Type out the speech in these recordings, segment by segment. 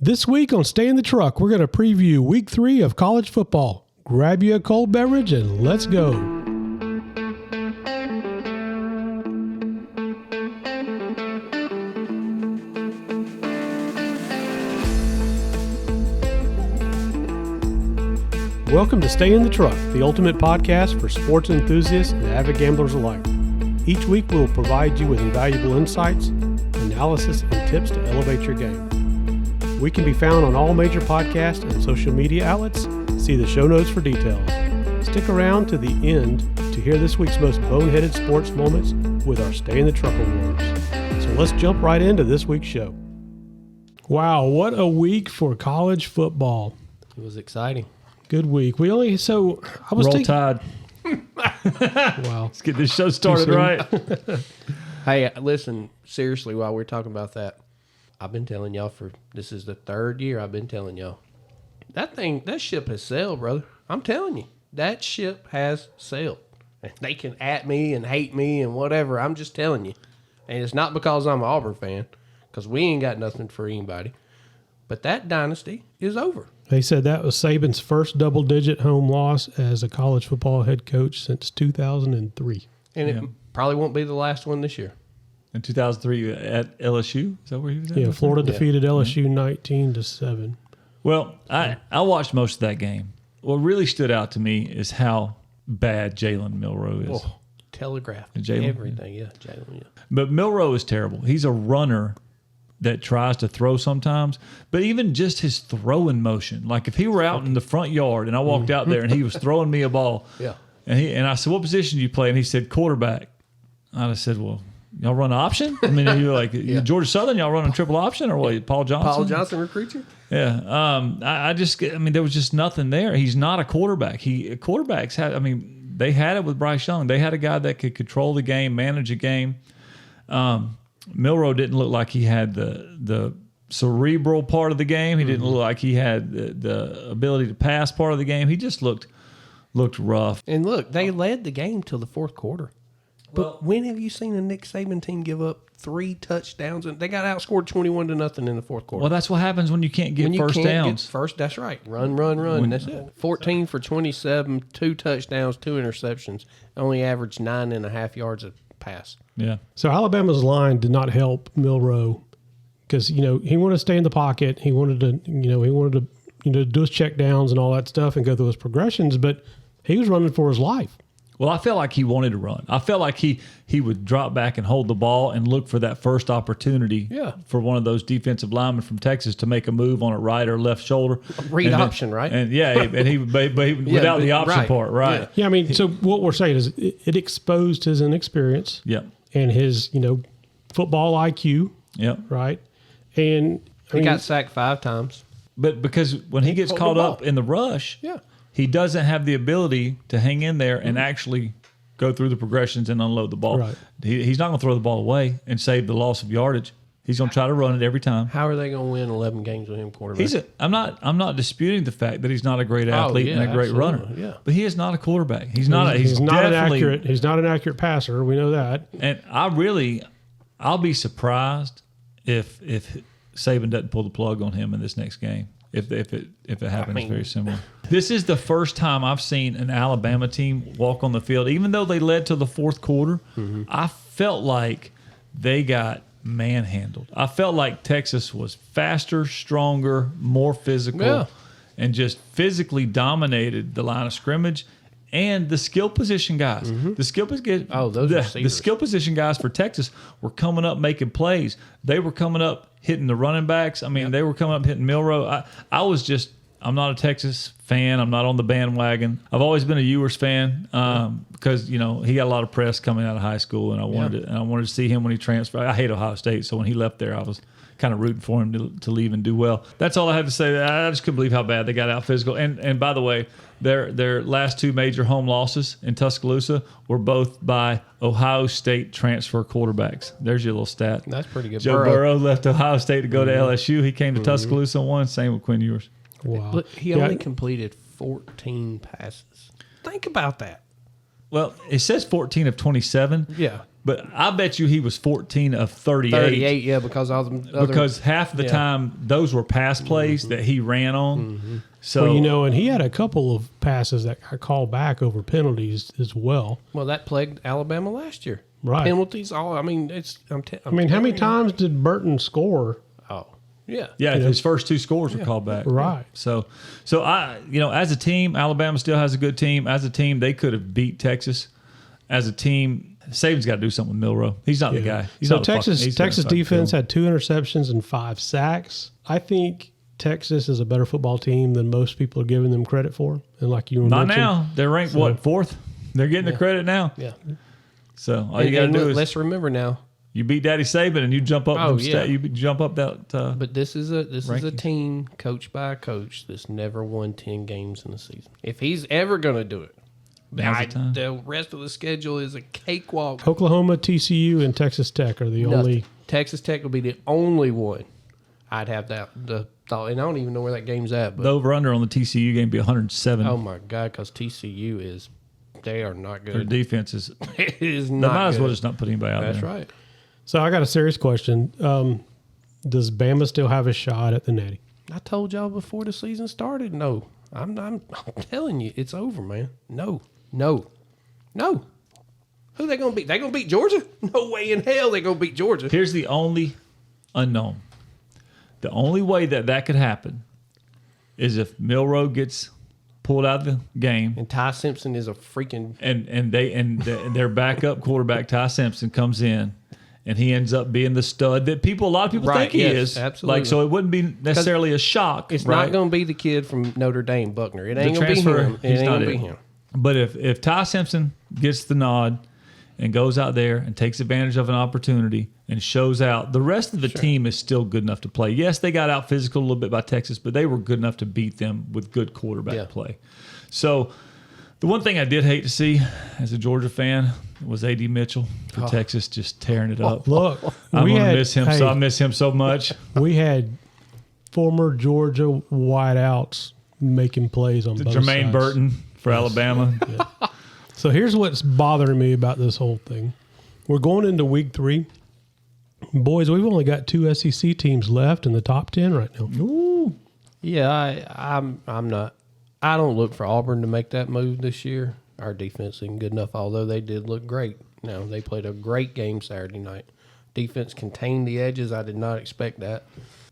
This week on Stay in the Truck, we're going to preview Week 3 of college football. Grab you a cold beverage and let's go. Welcome to Stay in the Truck, the ultimate podcast for sports enthusiasts and avid gamblers alike. Each week we'll provide you with invaluable insights, analysis, and tips to elevate your game. We can be found on all major podcast and social media outlets. See the show notes for details. Stick around to the end to hear this week's most boneheaded sports moments with our Stay in the Truck awards. So let's jump right into this week's show. Wow, what a week for college football. It was exciting. Good week. I was Roll thinking, Tide. wow. Let's get this show started right. Hey, listen, seriously, while we're talking about that, I've been telling y'all this is the third year I've been telling y'all. That ship has sailed, brother. I'm telling you, that ship has sailed. And they can at me and hate me and whatever. I'm just telling you. And it's not because I'm an Auburn fan, because we ain't got nothing for anybody. But that dynasty is over. They said that was Saban's first double-digit home loss as a college football head coach since 2003. And it probably won't be the last one this year. In 2003 at LSU? Is that where he was at? Yeah, Florida defeated LSU 19-7. Well, I watched most of that game. What really stood out to me is how bad Jalen Milroe is. Oh, telegraphed Jalen, everything. Yeah, Jalen, yeah. But Milroe is terrible. He's a runner that tries to throw sometimes, but even just his throwing motion. Like if he were out in the front yard and I walked out there and he was throwing me a ball, yeah, and I said, "What position do you play?" And he said, "Quarterback." And I said, "Well, y'all run option?" I mean, you're like Georgia Southern, y'all running triple option or what? Paul Johnson? Paul Johnson recruits you? Yeah. I mean, there was just nothing there. He's not a quarterback. Quarterbacks they had it with Bryce Young. They had a guy that could control the game, manage a game. Milroe didn't look like he had the cerebral part of the game. He didn't look like he had the ability to pass part of the game. He just looked rough. And look, they led the game till the fourth quarter. But when have you seen a Nick Saban team give up 3 touchdowns? And they got outscored 21-0 in the fourth quarter. Well, that's what happens when you can't get first downs. That's right. Run. That's it. 14 for 27, 2 touchdowns, 2 interceptions. Only averaged 9.5 yards a pass. Yeah. So Alabama's line did not help Milroe because, he wanted to stay in the pocket. He wanted to do his check downs and all that stuff and go through his progressions, but he was running for his life. Well, I felt like he wanted to run. I felt like he would drop back and hold the ball and look for that first opportunity for one of those defensive linemen from Texas to make a move on a right or left shoulder. Read option, right? And without the option part, right? Yeah, I mean, so what we're saying is it exposed his inexperience. Yeah. And his, football IQ. Yeah. Right. And he got sacked 5 times. But because when he gets caught up in the rush, he doesn't have the ability to hang in there and actually go through the progressions and unload the ball. Right. He's not going to throw the ball away and save the loss of yardage. He's going to try to run it every time. How are they going to win 11 games with him quarterback? I'm not disputing the fact that he's not a great athlete and a great runner. Yeah. But he is not a quarterback. He's not an accurate passer. We know that. And I'll be surprised if Saban doesn't pull the plug on him in this next game. If it happens, very similar. This is the first time I've seen an Alabama team walk on the field, even though they led to the fourth quarter. I felt like they got manhandled. I felt like Texas was faster, stronger, more physical, and just physically dominated the line of scrimmage and the skill position guys. The skill position guys for Texas were coming up making plays. They were coming up hitting the running backs. I mean, they were coming up hitting Milroe. I'm not a Texas fan. I'm not on the bandwagon. I've always been a Ewers fan because he got a lot of press coming out of high school, and I wanted to see him when he transferred. I hate Ohio State, so when he left there, I was kind of rooting for him to leave and do well. That's all I have to say. I just couldn't believe how bad they got out physical. And by the way, their last 2 major home losses in Tuscaloosa were both by Ohio State transfer quarterbacks. There's your little stat. That's pretty good. Joe Burrow left Ohio State to go to LSU. He came to Tuscaloosa and won. Same with Quinn Ewers. Wow. Look, he only completed 14 passes. Think about that. Well, it says 14 of 27. Yeah. But I bet you he was 14 of 38. 38, yeah, because all the other, because half of the time those were pass plays that he ran on. So well, and he had a couple of passes that got called back over penalties as well. Well, that plagued Alabama last year. Right. Penalties, all. I mean, how many times did Burton score? Oh, yeah. Yeah, his first 2 scores were called back. Right. So I, as a team, Alabama still has a good team. As a team, they could have beat Texas. As a team, Saban's got to do something with Milroe. He's not the guy. He's so not Texas defense had 2 interceptions and 5 sacks. I think Texas is a better football team than most people are giving them credit for. And like you not mentioned, now. They're ranked 4th. They're getting the credit now. Yeah. So all you got to do is let's remember now. You beat Daddy Saban and you jump up. Oh, you jump up that. But this is a team coached by a coach that's never won 10 games in a season. If he's ever going to do it, the rest of the schedule is a cakewalk. Oklahoma, TCU, and Texas Tech are the only. Texas Tech will be the only one. I'd have the thought, and I don't even know where that game's at. But the over/under on the TCU game be 107. Oh my God, because TCU they are not good. Their defense is. It is not. They might as well good. just not put anybody out there. That's right. So I got a serious question. Does Bama still have a shot at the Natty? I told y'all before the season started. No, I'm telling you, it's over, man. No. Who they gonna beat? They gonna beat Georgia? No way in hell they gonna beat Georgia. Here's the only unknown. The only way that could happen is if Milroe gets pulled out of the game, and Ty Simpson is a freaking and their backup quarterback Ty Simpson comes in, and he ends up being the stud that a lot of people think he is. Absolutely. Like, so it wouldn't be necessarily a shock. It's not going to be the kid from Notre Dame, Buckner. It ain't going to be him. It ain't going to be him. But if Ty Simpson gets the nod and goes out there and takes advantage of an opportunity and shows out, the rest of the team is still good enough to play. Yes, they got out physical a little bit by Texas, but they were good enough to beat them with good quarterback play. So the one thing I did hate to see as a Georgia fan was A.D. Mitchell for Texas just tearing it up. Look, I'm going to miss him. So I miss him so much. We had former Georgia wideouts making plays on both sides. Jermaine Burton for Alabama. Yeah. So here's what's bothering me about this whole thing. We're going into week 3. Boys, we've only got 2 SEC teams left in the top 10 right now. Ooh. Yeah, I'm not. I don't look for Auburn to make that move this year. Our defense isn't good enough, although they did look great. Now, they played a great game Saturday night. Defense contained the edges. I did not expect that.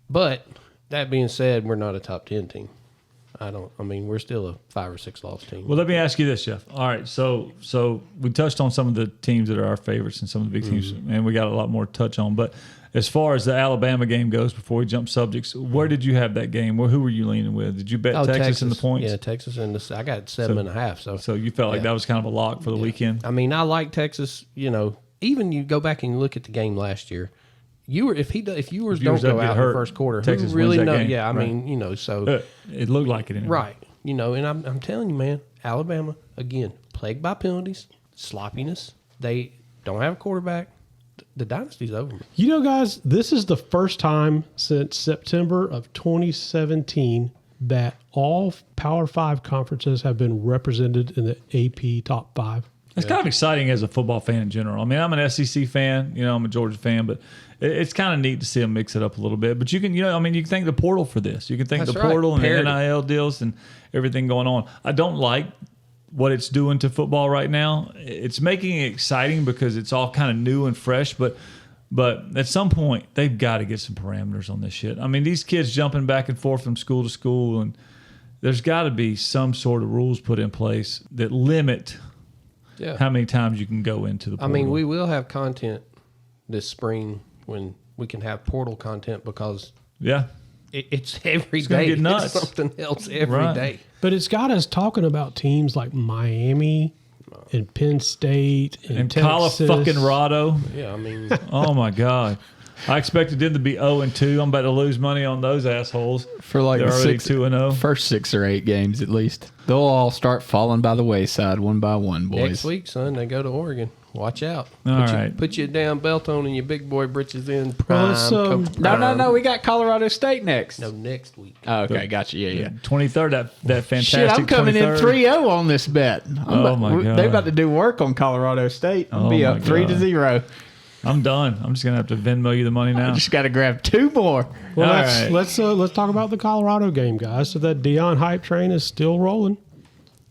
But that being said, we're not a top 10 team. We're still a 5 or 6 loss team. Well, let me ask you this, Jeff. All right, so we touched on some of the teams that are our favorites and some of the big teams, and we got a lot more to touch on. But as far as the Alabama game goes, before we jump subjects, where did you have that game? Who were you leaning with? Did you bet Texas in the points? Yeah, Texas in the. I got 7.5. So you felt like that was kind of a lock for the weekend. I mean, I like Texas. Even you go back and look at the game last year. If Ewers don't go out in the first quarter, Texas who really wins that know? game. Yeah, I mean, so it looked like it anyway. Right. And I'm telling you, man, Alabama again plagued by penalties, sloppiness. They don't have a quarterback. The dynasty's over. Guys, this is the first time since September of 2017 that all Power 5 conferences have been represented in the AP Top 5. It's kind of exciting as a football fan in general. I mean, I'm an SEC fan, I'm a Georgia fan, but it's kind of neat to see them mix it up a little bit. But you can, you can thank the portal for this. You can thank the portal and the NIL deals and everything going on. I don't like what it's doing to football right now. It's making it exciting because it's all kind of new and fresh, but at some point, they've got to get some parameters on this shit. I mean, these kids jumping back and forth from school to school, and there's got to be some sort of rules put in place that limit how many times you can go into the portal. I mean, we will have content this spring when we can have portal content because it's every day. Get nuts. It's something else every day. But it's got us talking about teams like Miami and Penn State and Texas. Colorado. Yeah, I mean. Oh, my God. I expected them to be 0-2. I'm about to lose money on those assholes. For like they're already 2-0. First 6 or 8 games at least. They'll all start falling by the wayside one by one, boys. Next week, son, they go to Oregon. watch out. All right. Put your damn belt on and your big boy britches in. Well, let's, No. We got Colorado State next. No, next week. Oh, okay, gotcha. Yeah. 23rd, that fantastic. Shit, I'm coming 23rd. in 3-0 on this bet. Oh, my God. They're about to do work on Colorado State. I'll be up 3-0. I'm done. I'm just gonna have to Venmo you the money now. I just got to grab 2 more. Well, All right. let's talk about the Colorado game, guys. So that Deion hype train is still rolling.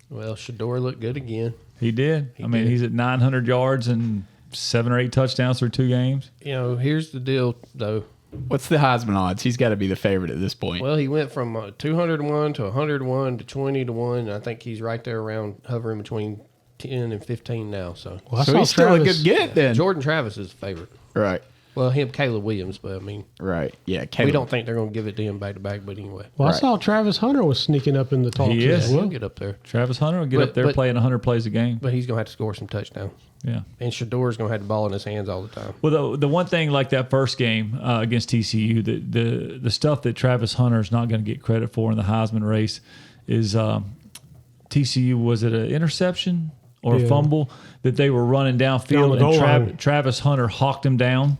Well, Shador looked good again. He did. I mean, he's at 900 yards and 7 or 8 touchdowns through 2 games. You know, here's the deal, though. What's the Heisman odds? He's got to be the favorite at this point. Well, he went from 201 to 101 to 20 to 1. I think he's right there around hovering between 10 and 15 now. So, so he's still a good get then. Jordan Travis is the favorite. Right. Well, him, Caleb Williams, but I mean, Right. Yeah. we don't think they're going to give it to him back to back. But anyway, Well, Right. I saw Travis Hunter was sneaking up in the talks. He is. as he'll well. get up there, Travis Hunter will get But- up there but- playing 100 plays a game. but he's going to have to score some touchdowns. Yeah. And Shador's going to have the ball in his hands all the time. Well, the one thing like that first game against TCU, the stuff that Travis Hunter is not going to get credit for in the Heisman race is TCU, was it an interception or a Yeah. fumble that they were running Down downfield the goal line. and Travis Hunter hawked him down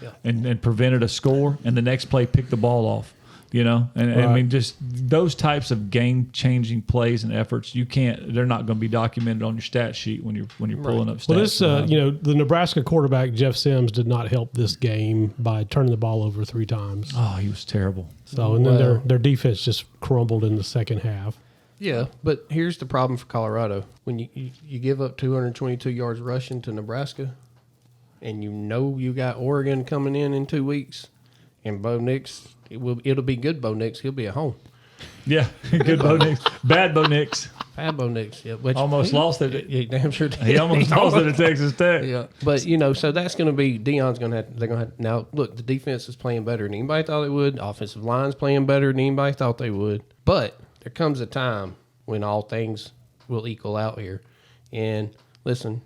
Yeah. and prevented a score, and the next play picked the ball off. You know, and I Right. mean, just those types of game-changing plays and efforts, they're not going to be documented on your stat sheet when you're pulling up stats. Well, this, the Nebraska quarterback, Jeff Sims, did not help this game by turning the ball over 3 times. Oh, he was terrible. So, and then Well- their defense just crumbled in the second half. Yeah, but here's the problem for Colorado. When you give up 222 yards rushing to Nebraska, and you know you got Oregon coming in 2 weeks, and Bo Nix, it'll be good Bo Nix. He'll be at home. Yeah, good Bo Nix, bad Bo Nix. Bad Bo Nix, yeah. Which Almost lost it. He damn sure did. He almost lost it at Texas Tech. Yeah, but so that's going to be Deion's going to have. They're going to have now. Look, the defense is playing better than anybody thought it would. Offensive line's playing better than anybody thought they would. But there comes a time when all things will equal out here. And listen,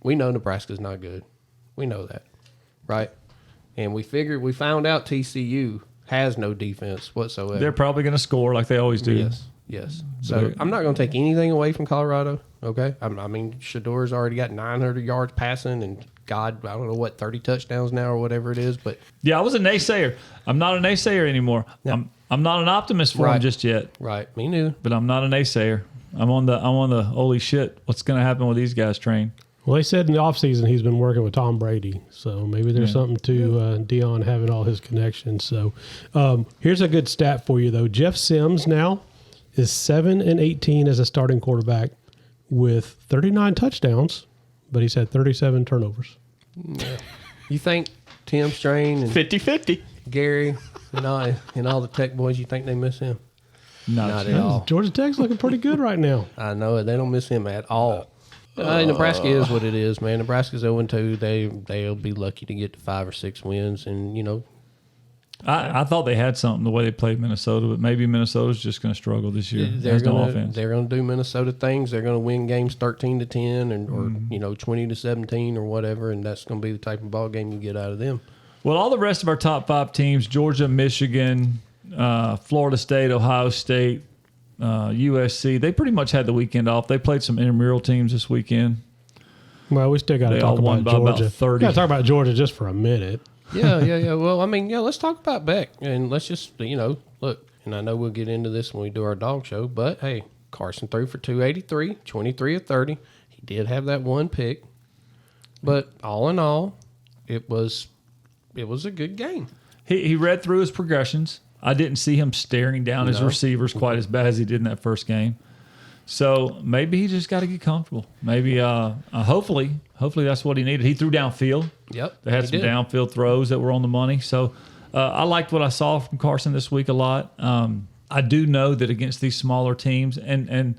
we know Nebraska's not good. We know that, right? And we found out TCU has no defense whatsoever. They're probably going to score like they always do. Yes. So I'm not going to take anything away from Colorado. Okay. I mean, Shador's already got 900 yards passing, and God, I don't know what 30 touchdowns now or whatever it is. But Yeah, I was a naysayer. I'm not a naysayer anymore. Yeah. I'm not an optimist for him Right. just yet. right, me neither. But I'm not a naysayer. I'm on the holy shit. What's going to happen with these guys train? Well, they said in the offseason he's been working with Tom Brady. So maybe there's something to Deion having all his connections. So here's a good stat for you, though. Jeff Sims now is 7-18 as a starting quarterback with 39 touchdowns, but he's had 37 turnovers. You think Tim Strain and 50-50. Gary and all the Tech boys, you think they miss him? No, Not at all. Georgia Tech's looking pretty good right now. I know it. They don't miss him at all. Nebraska is what it is, man. Nebraska's 0-2. They'll be lucky to get to 5 or 6 wins, and I thought they had something the way they played Minnesota, but maybe Minnesota's just going to struggle this year. they're There's no gonna offense. they're gonna do Minnesota things. They're gonna win games 13-10 or 20-17 or whatever, and that's gonna be the type of ball game you get out of them. Well, all the rest of our top 5 teams, Georgia, Michigan, Florida State, Ohio State, USC, they pretty much had the weekend off. They played some intramural teams this weekend. Well, we still got to They talk all won about by about Georgia. 30. Got to talk about Georgia just for a minute. Yeah. Well, I mean, let's talk about Beck, and let's just look. And I know we'll get into this when we do our dog show, but hey, Carson threw for 283, 23 of 30. He did have that one pick, but all in all, it was a good game. He read through his progressions. I didn't see him staring down his No. receivers quite as bad as he did in that first game. So maybe he just got to get comfortable. Maybe, hopefully that's what he needed. He threw downfield. Yep, They had he some did. downfield throws that were on the money. So I liked what I saw from Carson this week a lot. I do know that against these smaller teams, and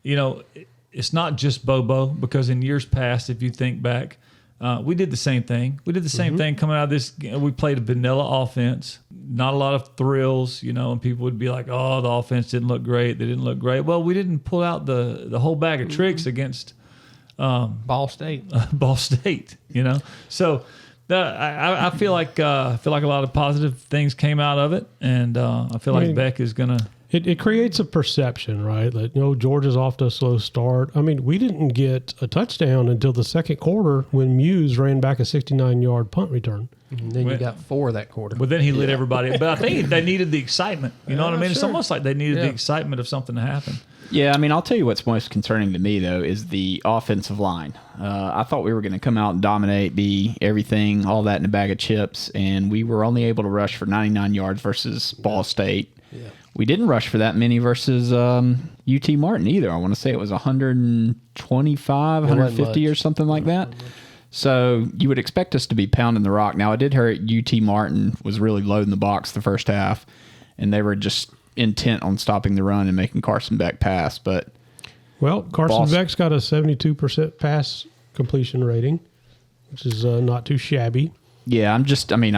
it's not just Bobo, because in years past, if you think back, we did the same thing. We did the same thing coming out of this. We played a vanilla offense, not a lot of thrills, and people would be like, "Oh, the offense didn't look great. They didn't look great." Well, we didn't pull out the whole bag of tricks against Ball State. Ball State. So I feel like a lot of positive things came out of it, and I feel like Beck is gonna. It creates a perception, right? That, Georgia's off to a slow start. I mean, we didn't get a touchdown until the second quarter when Muse ran back a 69-yard punt return. And then you got 4 that quarter. But then he lit everybody up. But I think they needed the excitement. You know what I mean? Sure. It's almost like they needed the excitement of something to happen. Yeah, I mean, I'll tell you what's most concerning to me, though, is the offensive line. I thought we were going to come out and dominate, be everything, all that in a bag of chips, and we were only able to rush for 99 yards versus Ball State. Yeah. We didn't rush for that many versus UT Martin either. I want to say it was 125, 150 or something like that. So you would expect us to be pounding the rock. Now, I did hear UT Martin was really loading the box the first half, and they were just intent on stopping the run and making Carson Beck pass. But Carson Beck's got a 72% pass completion rating, which is not too shabby. Yeah, I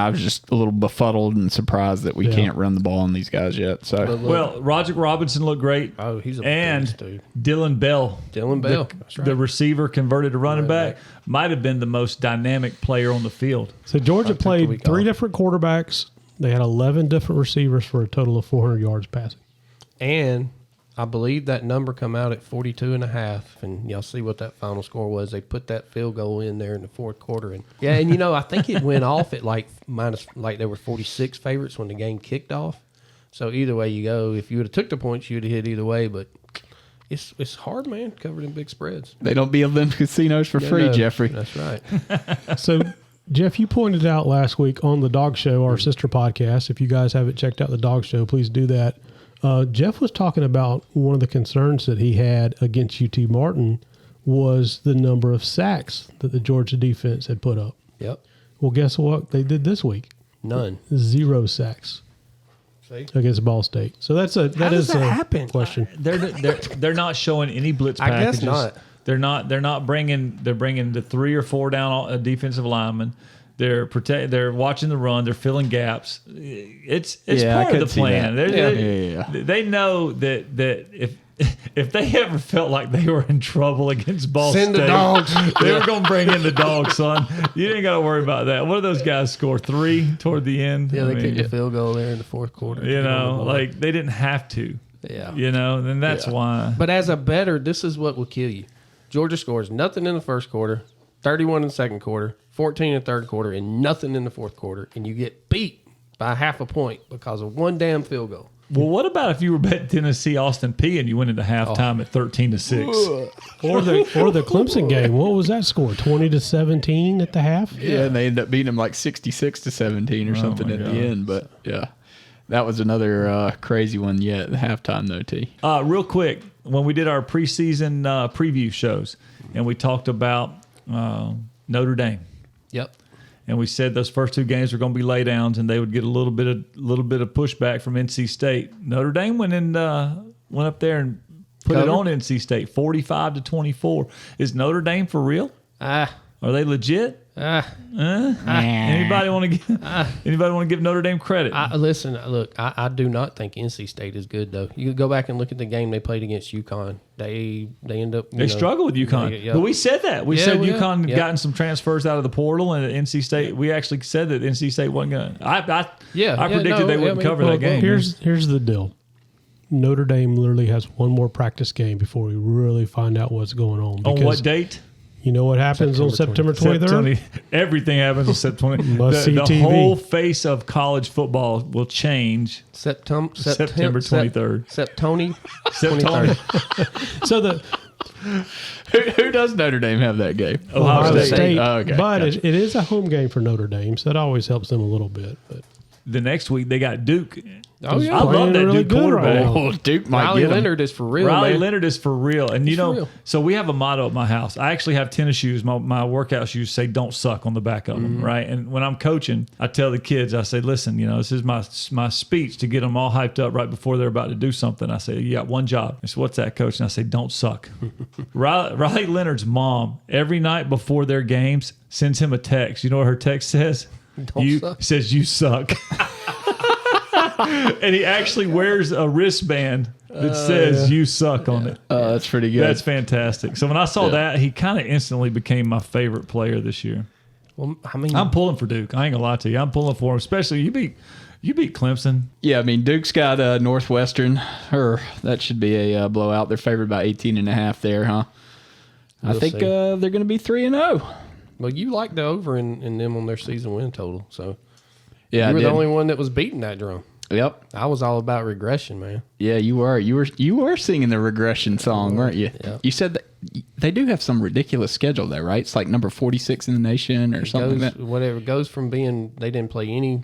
was just a little befuddled and surprised that we can't run the ball on these guys yet. So, Roger Robinson looked great. Oh, he's a beast, dude. Dylan Bell, that's right. The receiver converted to running back, might have been the most dynamic player on the field. So Georgia played 3 different quarterbacks. They had 11 different receivers for a total of 400 yards passing. And I believe that number come out at 42.5, and y'all see what that final score was. They put that field goal in there in the fourth quarter, and I think it went off at like there were 46 favorites when the game kicked off. So either way you go, if you would have took the points, you'd have hit either way. But it's hard, man, covered in big spreads. They don't build them casinos for free, Jeffrey. That's right. So, Jeff, you pointed out last week on the Dog Show, our sister podcast. If you guys haven't checked out the Dog Show, please do that. Jeff was talking about one of the concerns that he had against UT Martin was the number of sacks that the Georgia defense had put up. Yep. Well, guess what they did this week? None. 0 sacks. See? Against Ball State. So that is a happen? Question. They're not showing any blitz packages. I guess not. They're bringing the 3 or 4 down defensive linemen. They're watching the run. They're filling gaps. It's part of the plan. They know that if they ever felt like they were in trouble against Ball State, the dogs. They were going to bring in the dogs, son. You didn't got to worry about that. What did those guys score? 3 toward the end? Yeah, they kicked a field goal there in the fourth quarter. They didn't have to. Yeah. And that's why. But as a bettor, this is what will kill you. Georgia scores nothing in the first quarter, 31 in the second quarter, 14 in the third quarter, and nothing in the fourth quarter, and you get beat by half a point because of one damn field goal. Well, what about if you were betting Tennessee Austin Peay and you went into halftime at 13-6, or the Clemson game? What was that score? 20-17 at the half. Yeah, and they ended up beating them like 66-17 or something at the end. But that was another crazy one yet at the halftime though. T. Real quick, when we did our preseason preview shows and we talked about Notre Dame. Yep. And we said those first 2 games were going to be laydowns, and they would get a little bit of pushback from NC State. Notre Dame went up there and put it on NC State, 45-24. Is Notre Dame for real? Are they legit? Anybody want to give Notre Dame credit? I do not think NC State is good though. You go back and look at the game they played against UConn. They end up they struggle with UConn. But we said that UConn gotten some transfers out of the portal, and NC State. We actually said that NC State wasn't going. I predicted they wouldn't cover that game. Here's the deal. Notre Dame literally has one more practice game before we really find out what's going on. On what date? You know what happens on September 23rd? Everything happens on September 23rd. The whole face of college football will change September 23rd. Septoni 23rd. So who does Notre Dame have that game? Ohio State. Oh, okay. But it is a home game for Notre Dame, so that always helps them a little bit. But the next week they got Duke. Oh, yeah. I love that really Duke quarterback. Right Duke might Riley Leonard is for real. Riley Leonard is for real. And so we have a motto at my house. I actually have tennis shoes. My workout shoes say "Don't suck" on the back of them, right? And when I'm coaching, I tell the kids, I say, "Listen, this is my speech to get them all hyped up right before they're about to do something." I say, "You got one job." They say, "What's that, coach?" And I say, "Don't suck." Riley Leonard's mom every night before their games sends him a text. You know what her text says? Don't suck. Says you suck. And he actually wears a wristband that says "You suck" on it. That's pretty good. That's fantastic. So when I saw that, he kind of instantly became my favorite player this year. Well, I mean, I'm pulling for Duke. I ain't gonna lie to you. I'm pulling for him, especially you You beat Clemson. Yeah, I mean, Duke's got Northwestern. That should be a blowout. They're favored by 18.5 there, huh? I think they're going to be 3-0. Well, you liked the over in them on their season win total, so yeah, you were the only one that was beating that drum. Yep, I was all about regression, man. Yeah, you were. You were singing the regression song, weren't you? Yep. You said that they do have some ridiculous schedule there, right? It's like number 46 in the nation or something like that. Whatever goes from being they didn't play any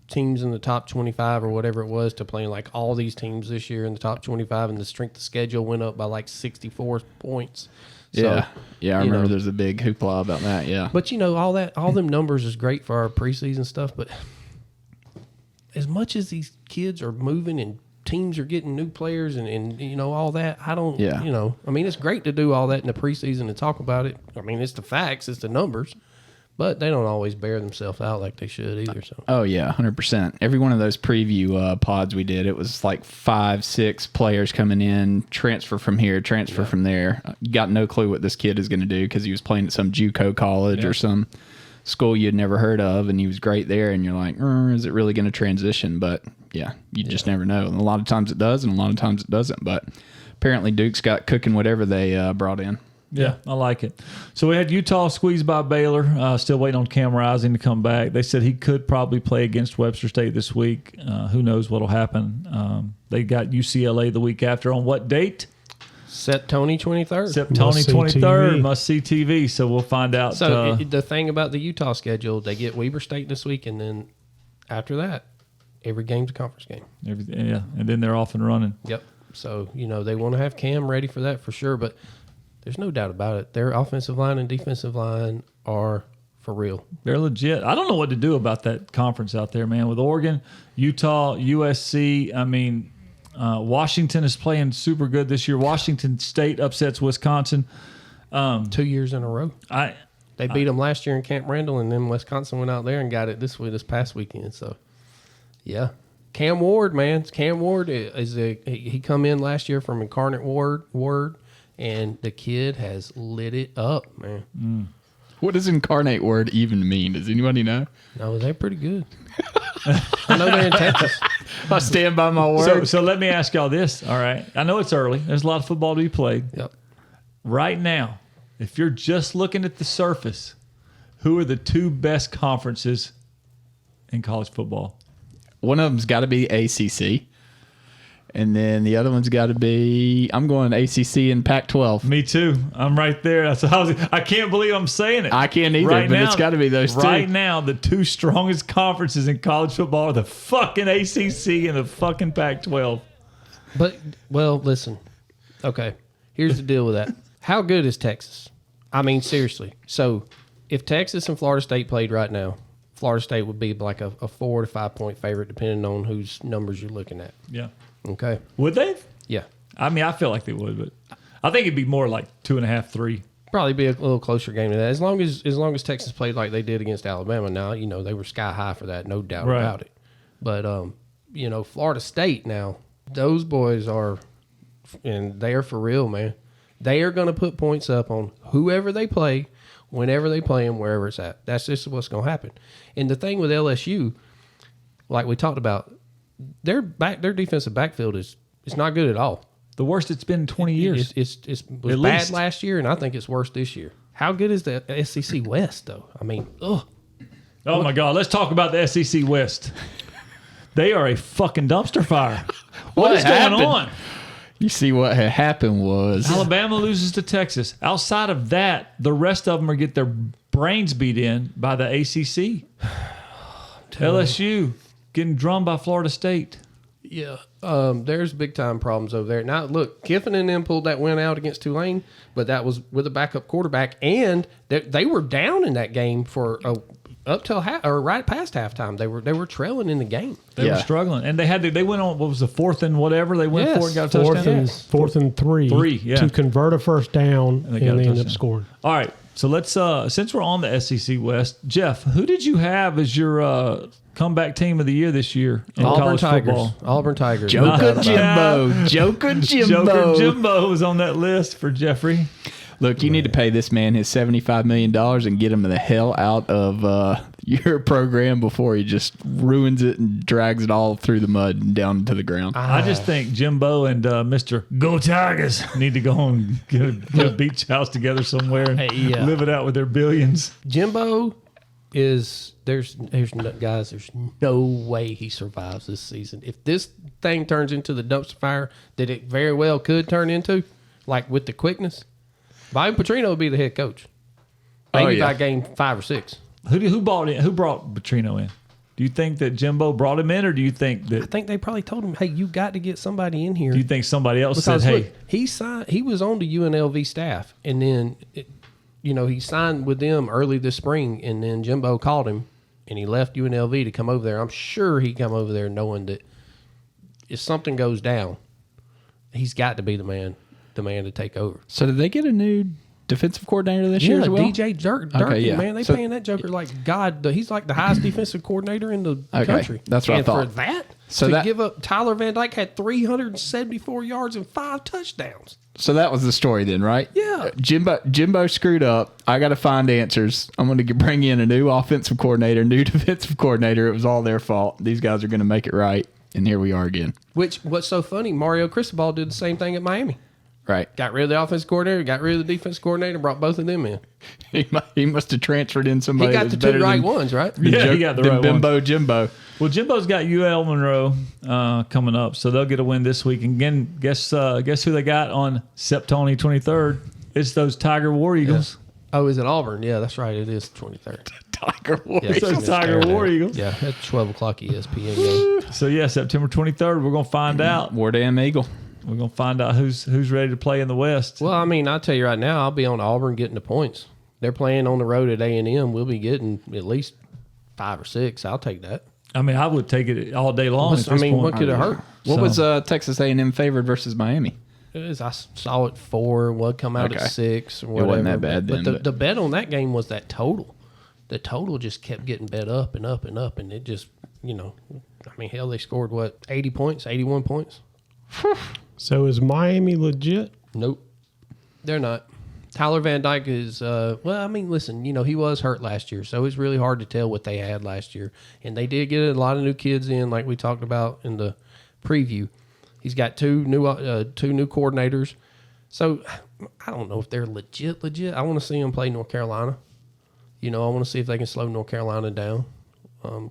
teams in the top 25 or whatever it was to playing like all these teams this year in the top 25, and the strength of schedule went up by like 64 points. So, yeah, I remember there's a big hoopla about that. Yeah, but all them numbers is great for our preseason stuff. But as much as these kids are moving and teams are getting new players and all that, I don't. Yeah. I mean, it's great to do all that in the preseason and talk about it. I mean, it's the facts, it's the numbers. But they don't always bear themselves out like they should either. So. Oh, yeah, 100%. Every one of those preview pods we did, it was like 5-6 players coming in, transfer from here, transfer from there. You got no clue what this kid is going to do because he was playing at some JUCO college or some school you'd never heard of, and he was great there, and you're like, is it really going to transition? But, yeah, you just never know. And a lot of times it does, and a lot of times it doesn't. But apparently Duke's got cooking whatever they brought in. Yeah, I like it. So we had Utah squeezed by Baylor. Still waiting on Cam Rising to come back. They said he could probably play against Webster State this week. Who knows what'll happen? They got UCLA the week after. On what date? September 23rd. September 23rd. Must see TV. So we'll find out. So the thing about the Utah schedule, they get Weber State this week, and then after that, every game's a conference game. And then they're off and running. Yep. So they want to have Cam ready for that for sure, but. There's no doubt about it. Their offensive line and defensive line are for real. They're legit. I don't know what to do about that conference out there, man. With Oregon, Utah, USC. I mean, Washington is playing super good this year. Washington State upsets Wisconsin 2 years in a row. They beat them last year in Camp Randall, and then Wisconsin went out there and got it this past weekend. So, yeah. Cam Ward, man. Cam Ward he come in last year from Incarnate Word. And the kid has lit it up, man. Mm. What does incarnate word even mean? Does anybody know? No, they're pretty good. I know they're in Texas. I stand by my word. So let me ask y'all this, all right? I know it's early. There's a lot of football to be played. Yep. Right now, if you're just looking at the surface, who are the two best conferences in college football? One of them's got to be ACC. And then the other one's got to be, I'm going ACC and Pac-12. Me too. I'm right there. I can't believe I'm saying it. I can't either, but it's got to be those two. Right now, the two strongest conferences in college football are the fucking ACC and the fucking Pac-12. But, well, listen. Okay, here's the deal with that. How good is Texas? I mean, seriously. So, if Texas and Florida State played right now, Florida State would be like a 4 to 5 point favorite, depending on whose numbers you're looking at. Yeah. Okay. Would they? Yeah. I mean, I feel like they would, but I think it'd be more like 2.5, 3. Probably be a little closer game to that. As long as Texas played like they did against Alabama. Now, they were sky high for that, no doubt about it. But Florida State now, those boys are, and they are for real, man. They are going to put points up on whoever they play, whenever they play them, wherever it's at. That's just what's going to happen. And the thing with LSU, like we talked about, their defensive backfield is not good at all. The worst it's been in 20 years. It was bad last year, and I think it's worse this year. How good is the SEC West, though? I mean, ugh. Oh, my God. Let's talk about the SEC West. They are a fucking dumpster fire. What is going on? You see, what had happened was Alabama loses to Texas. Outside of that, the rest of them are get their brains beat in by the ACC. LSU getting drummed by Florida State. Yeah, there's big time problems over there. Now, look, Kiffin and them pulled that win out against Tulane, but that was with a backup quarterback, and they were down in that game for up till right past halftime. They were trailing in the game. They were struggling, and they went on. What was the fourth and whatever they went for and got a touchdown. Fourth and three to convert a first down, and they ended up scoring. All right, so let's since we're on the SEC West, Jeff, who did you have as your comeback team of the year this year in college football? Auburn Tigers. Joker Jimbo. Joker Jimbo was on that list for Jeffrey. Look, you need to pay this man his $75 million and get him the hell out of your program before he just ruins it and drags it all through the mud and down to the ground. I just think Jimbo and Mr. Go Tigers need to go and get a beach house together somewhere and live it out with their billions. Jimbo is there's no way he survives this season. If this thing turns into the dumpster fire that it very well could turn into, like with the quickness, Bobby Petrino would be the head coach. Maybe by game 5 or 6. Who brought Petrino in? Do you think that Jimbo brought him in, or do you think that? I think they probably told him, "Hey, you got to get somebody in here." Do you think somebody else because, said, "Hey"? Look, he signed. He was on the UNLV staff, and then he signed with them early this spring, and then Jimbo called him, and he left UNLV to come over there. I'm sure he come over there knowing that if something goes down, he's got to be the man to take over. So did they get a new defensive coordinator this year as well? DJ Durkin, man. They paying that joker like God. He's like the highest defensive coordinator in the country. That's what I thought. And for that, give up, Tyler Van Dyke had 374 yards and 5 touchdowns. So that was the story then, right? Yeah. Jimbo screwed up. I got to find answers. I'm going to bring in a new offensive coordinator, new defensive coordinator. It was all their fault. These guys are going to make it right. And here we are again. What's so funny, Mario Cristobal did the same thing at Miami. Right. Got rid of the offensive coordinator, got rid of the defensive coordinator, brought both of them in. He must have transferred in somebody. He got the 2 right ones, right? Yeah, he got the right Bimbo ones. Jimbo. Well, Jimbo's got UL Monroe coming up, so they'll get a win this week. And again, guess who they got on September 23rd? It's those Tiger War Eagles. Yeah. Oh, is it Auburn? Yeah, that's right. It is 23rd. Tiger War. It's those Tiger War Eagles. Yeah, that's 12 o'clock ESPN game. So yeah, September 23rd, we're gonna find out. War Damn Eagle. We're gonna find out who's ready to play in the West. Well, I mean, I'll tell you right now, I'll be on Auburn getting the points. They're playing on the road at A&M. We'll be getting at least 5 or 6. I'll take that. I mean, I would take it all day long. What could it hurt? What was Texas A&M favored versus Miami? I saw it 4. What come out at 6 or whatever. It wasn't that bad then. But the bet on that game was that total. The total just kept getting bet up and up and up, and it just, hell, they scored 80 points, 81 points. So is Miami legit? Nope, they're not. Tyler Van Dyke is, listen, he was hurt last year, so it's really hard to tell what they had last year. And they did get a lot of new kids in, like we talked about in the preview. He's got two new coordinators. So I don't know if they're legit. I want to see them play North Carolina. I want to see if they can slow North Carolina down.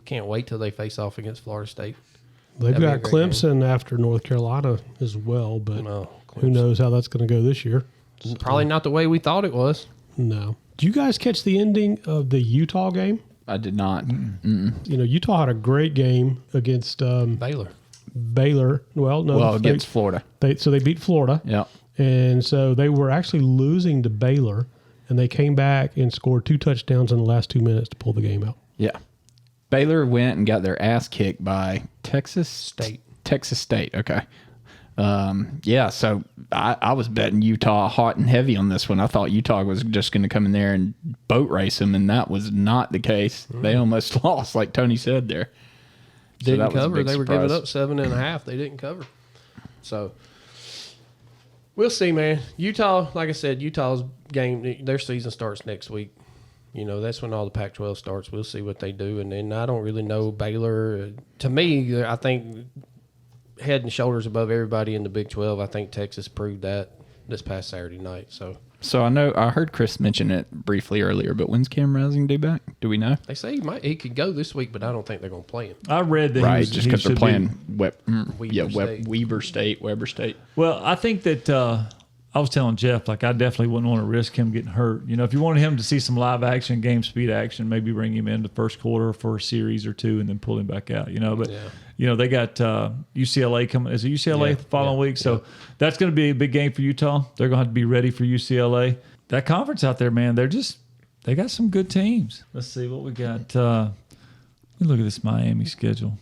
Can't wait till they face off against Florida State. They've got Clemson after North Carolina as well, but who knows how that's going to go this year. Probably not the way we thought it was. No. Did you guys catch the ending of the Utah game? I did not. Utah had a great game against Baylor. Well, no. Against Florida. So they beat Florida. Yeah. And so they were actually losing to Baylor, and they came back and scored 2 touchdowns in the last 2 minutes to pull the game out. Yeah. Baylor went and got their ass kicked by Texas State. Okay. So I was betting Utah hot and heavy on this one. I thought Utah was just going to come in there and boat race them, and that was not the case. They almost lost, like Tony said there. Didn't cover. They were giving up 7.5. They didn't cover. So we'll see, man. Utah, like I said, Utah's game, their season starts next week. That's when all the Pac-12 starts. We'll see what they do. And then I don't really know Baylor. To me, I think head and shoulders above everybody in the Big 12. I think Texas proved that this past Saturday night. So I heard Chris mention it briefly earlier, but when's Cam Rising due back? Do we know? They say he could go this week, but I don't think they're going to play him. I read that just because they're playing Weber State. Well, I think that I was telling Jeff, I definitely wouldn't want to risk him getting hurt. If you wanted him to see some live action, game speed action, maybe bring him in the first quarter for a series or 2 and then pull him back out, But, they got UCLA coming. Is it UCLA the following week? So that's going to be a big game for Utah. They're going to have to be ready for UCLA. That conference out there, man, they got some good teams. Let's see what we got. Let me look at this Miami schedule.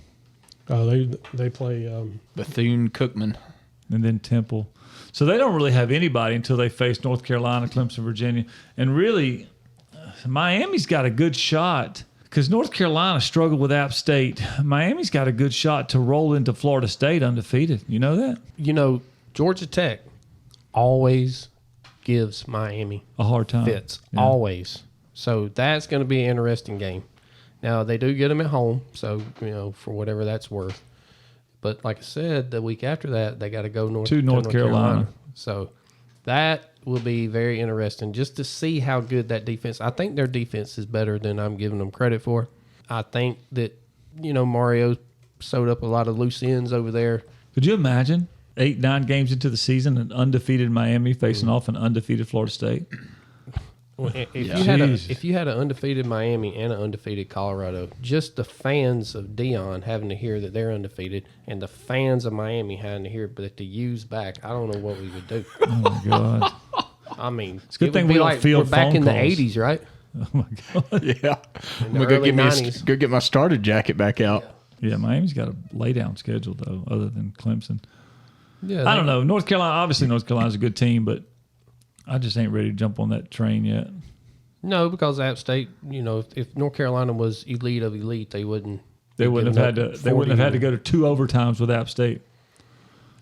Oh, they play Bethune-Cookman. And then Temple. So they don't really have anybody until they face North Carolina, Clemson, Virginia. And really, Miami's got a good shot because North Carolina struggled with App State. Miami's got a good shot to roll into Florida State undefeated. You know that? Georgia Tech always gives Miami a hard time. fits always. So that's going to be an interesting game. Now, they do get them at home, so, for whatever that's worth. But like I said, the week after that, they got to go to North Carolina. So that will be very interesting just to see how good that defense. I think their defense is better than I'm giving them credit for. I think that, Mario sewed up a lot of loose ends over there. Could you imagine 8-9 games into the season, an undefeated Miami facing off an undefeated Florida State? Well, if you had an undefeated Miami and an undefeated Colorado, just the fans of Dion having to hear that they're undefeated and the fans of Miami having to hear that the U's back, I don't know what we would do. Oh, my God. I mean, it's a good thing we don't feel we're back in calls. the 80s, right? Oh, my God. Yeah. In the early 90s. Go get my starter jacket back out. Yeah, Miami's got a lay-down schedule, though, other than Clemson. Yeah, I don't know. North Carolina's a good team, but I just ain't ready to jump on that train yet. No, because App State, if North Carolina was elite of elite, they wouldn't. They wouldn't have had to. They wouldn't have had to go to 2 overtimes with App State,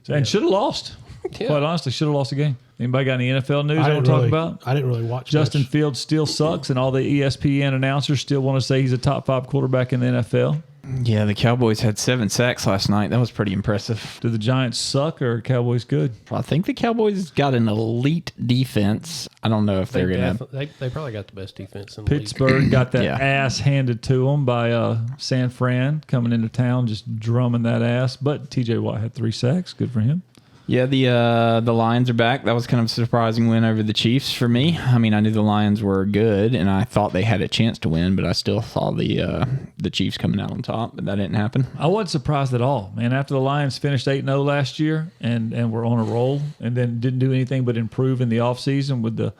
and should have lost. Yeah. Quite honestly, should have lost the game. Anybody got any NFL news I want to talk about? I didn't really watch. Justin much. Fields still sucks, and all the ESPN announcers still want to say he's a top 5 quarterback in the NFL. Yeah, the Cowboys had 7 sacks last night. That was pretty impressive. Do the Giants suck or are Cowboys good? I think the Cowboys got an elite defense. I don't know if they're going to. They probably got the best defense in the league. Pittsburgh got that Yeah. ass handed to them by San Fran coming into town, just drumming that ass. But TJ Watt had 3 sacks. Good for him. Yeah, the Lions are back. That was kind of a surprising win over the Chiefs for me. I mean, I knew the Lions were good, and I thought they had a chance to win, but I still saw the Chiefs coming out on top, but that didn't happen. I wasn't surprised at all, man. After the Lions finished 8-0 last year and were on a roll and then didn't do anything but improve in the offseason with the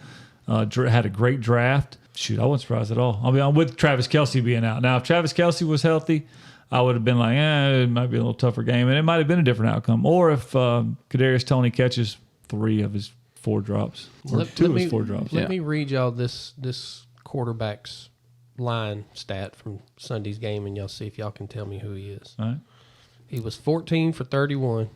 had a great draft. Shoot, I wasn't surprised at all. I mean, I'm with Travis Kelce being out. Now, if Travis Kelce was healthy, I would have been like, it might be a little tougher game, and it might have been a different outcome. Or if Kadarius Toney catches 3 of his 4 drops, or 2 of his 4 drops. Let me read y'all this quarterback's line stat from Sunday's game, and y'all see if y'all can tell me who he is. All right. He was 14 for 31,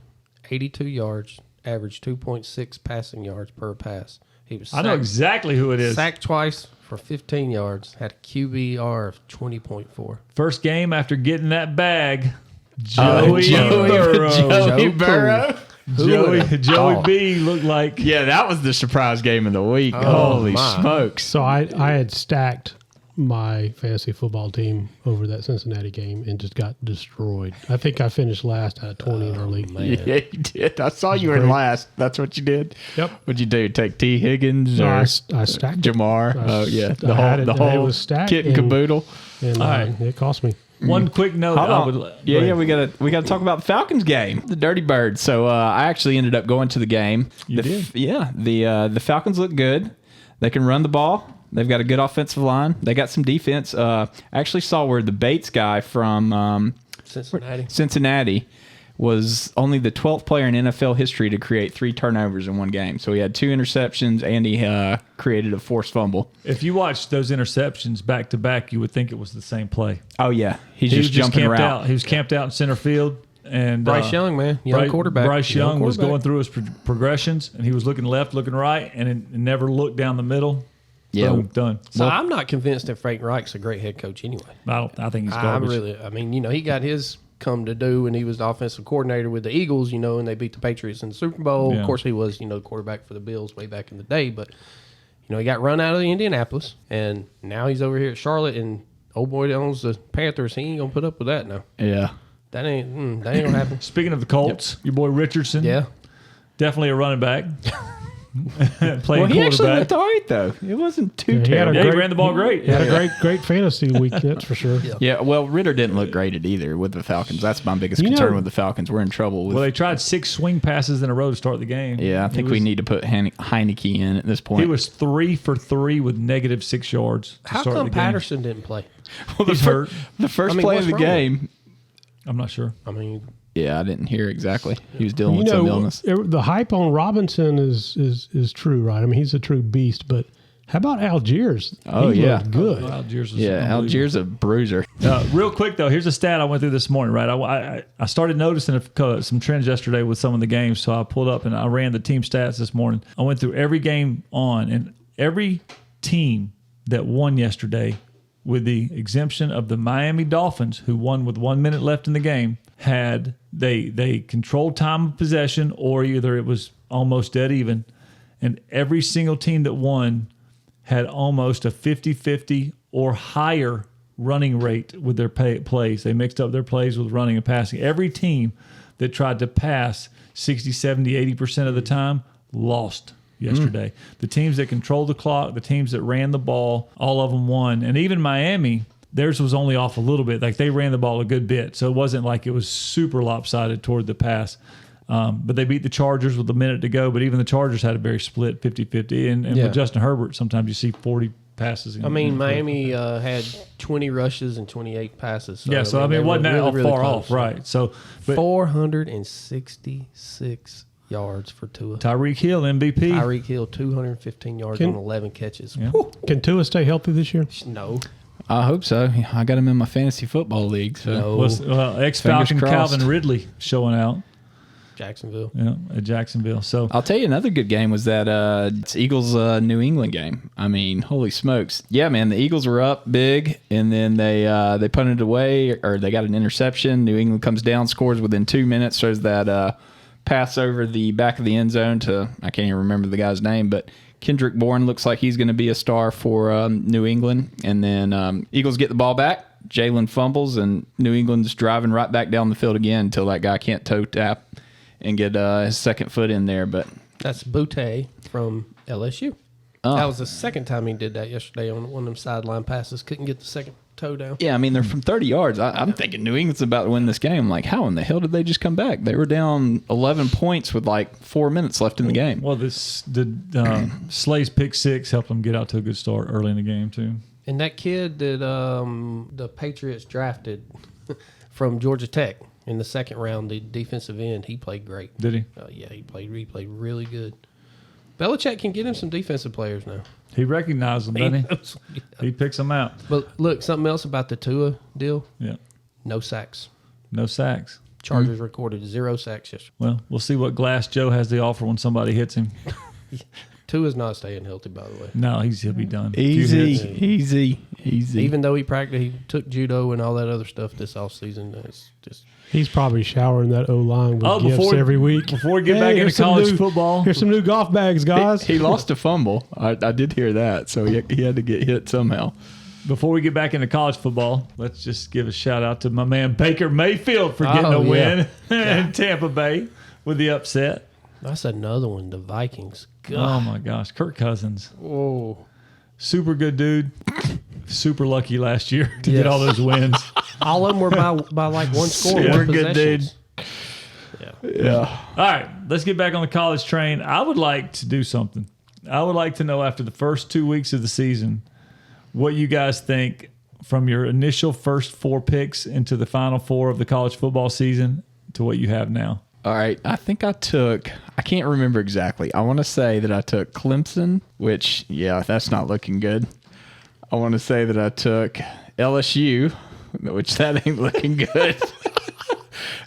82 yards, averaged 2.6 passing yards per pass. He was I know exactly who it is. Sacked twice for 15 yards, had a QBR of 20.4. First game after getting that bag, Joey Burrow. Joey B looked like. Yeah, that was the surprise game of the week. Holy smokes. So I had stacked my fantasy football team over that Cincinnati game and just got destroyed. I think I finished last out of 20 in our league. Yeah, you did. I saw you were in last. That's what you did? Yep. What'd you do? Take T. Higgins No, or I stacked it. Jamar? The it whole was stacked kit and caboodle. And All right. it cost me. One quick note. Hold on. We gotta talk about the Falcons game, the Dirty Birds. So I actually ended up going to the game. You did? The Falcons look good. They can run the ball. They've got a good offensive line. They got some defense. I actually saw where the Bates guy from Cincinnati was only the 12th player in NFL history to create 3 turnovers in one game. So he had 2 interceptions and he created a forced fumble. If you watched those interceptions back to back, you would think it was the same play. Oh yeah, he was just jumping camped around. out. He was camped out in center field. And Bryce Young, man, quarterback. Bryce Young was going through his progressions, and he was looking left, looking right, and it never looked down the middle. Yeah, boom, done. So I'm not convinced that Frank Reich's a great head coach anyway. I think he's garbage. He got his come to do when he was the offensive coordinator with the Eagles, and they beat the Patriots in the Super Bowl. Yeah. Of course, he was, the quarterback for the Bills way back in the day, but he got run out of Indianapolis, and now he's over here at Charlotte, and old boy that owns the Panthers, he ain't gonna put up with that now. Yeah. That ain't gonna happen. Speaking of the Colts, your boy Richardson, definitely a running back. Playing he actually quarterback. looked all right though. It wasn't too he had terrible. He ran the ball great. He had a great fantasy week, that's for sure. Yeah, well, Ritter didn't look great at either with the Falcons. That's my biggest concern with the Falcons. We're in trouble with. Well, they tried 6 swing passes in a row to start the game. Yeah, I think we need to put Heineke in at this point. He was 3 for 3 with negative 6 yards. How come Patterson didn't play? Well, He's hurt. The first play of the game. I'm not sure. Yeah, I didn't hear exactly. He was dealing with some illness. The hype on Robinson is true, right? I mean, he's a true beast, but How about Algiers? Oh, He yeah. looked good. Algiers was Yeah, unbelievable. Algiers a bruiser. Real quick though, here's a stat I went through this morning. Right, I started noticing some trends yesterday with some of the games, so I pulled up and I ran the team stats this morning. I went through every game on, and every team that won yesterday, with the exemption of the Miami Dolphins, who won with 1 minute left in the game, had they controlled time of possession, or either it was almost dead even, and every single team that won had almost a 50-50 or higher running rate with their plays. They mixed up their plays with running and passing. Every team that tried to pass 60, 70, 80% of the time lost yesterday. The teams that controlled the clock, the teams that ran the ball, all of them won. And even Miami, theirs was only off a little bit. Like, they ran the ball a good bit, so it wasn't like it was super lopsided toward the pass. But they beat the Chargers with a minute to go, but even the Chargers had a very split 50-50. And with Justin Herbert, sometimes you see 40 passes. Miami had 20 rushes and 28 passes. So, it wasn't that really far off, right? So, but 466 yards for Tua. Tyreek Hill, MVP. Tyreek Hill, 215 yards on 11 catches. Yeah. Can Tua stay healthy this year? No. I hope so. I got him in my fantasy football league. So. No. Well, ex-Falcon Fingers crossed. Calvin Ridley showing out. Jacksonville. Yeah, at Jacksonville. So I'll tell you another good game was that Eagles New England game. I mean, holy smokes. Yeah, man, the Eagles were up big, and then they punted it away, or they got an interception. New England comes down, scores within 2 minutes. There's that pass over the back of the end zone to, I can't even remember the guy's name, but Kendrick Bourne looks like he's going to be a star for New England. And then Eagles get the ball back. Jalen fumbles, and New England's driving right back down the field again until that guy can't toe tap and get his second foot in there. But that's Boutte from LSU. That was the second time he did that yesterday on one of them sideline passes. Couldn't get the second toe down. Yeah, I mean, they're from 30 yards. I'm thinking New England's about to win this game. Like, how in the hell did they just come back? They were down 11 points with like 4 minutes left in the game. Well, Slay's pick six helped them get out to a good start early in the game too. And that kid that the Patriots drafted from Georgia Tech in the second round, the defensive end, he played great. Did he? Yeah, he played really good. Belichick can get him some defensive players now. He recognized them, doesn't he? He picks them out. But look, something else about the Tua deal. Yeah. No sacks. No sacks. Chargers recorded 0 sacks yesterday. Well, we'll see what Glass Joe has to offer when somebody hits him. Tua's not staying healthy, by the way. No, he'll be done. Easy. Even though he took judo and all that other stuff this offseason, it's just... He's probably showering that O-line with gifts every week. Before we get back into college football. Here's some new golf bags, guys. He lost a fumble. I did hear that, so he had to get hit somehow. Before we get back into college football, let's just give a shout out to my man Baker Mayfield for getting a win in Tampa Bay with the upset. That's another one, the Vikings. God. Oh, my gosh. Kirk Cousins. Whoa. Super good dude. Super lucky last year to get all those wins. All of them were by like one score. Super good dude. Yeah. All right. Let's get back on the college train. I would like to do something. I would like to know, after the first 2 weeks of the season, what you guys think from your initial first 4 picks into the final 4 of the college football season to what you have now. All right, I think I can't remember exactly. I want to say that I took Clemson, which, that's not looking good. I want to say that I took LSU, which that ain't looking good.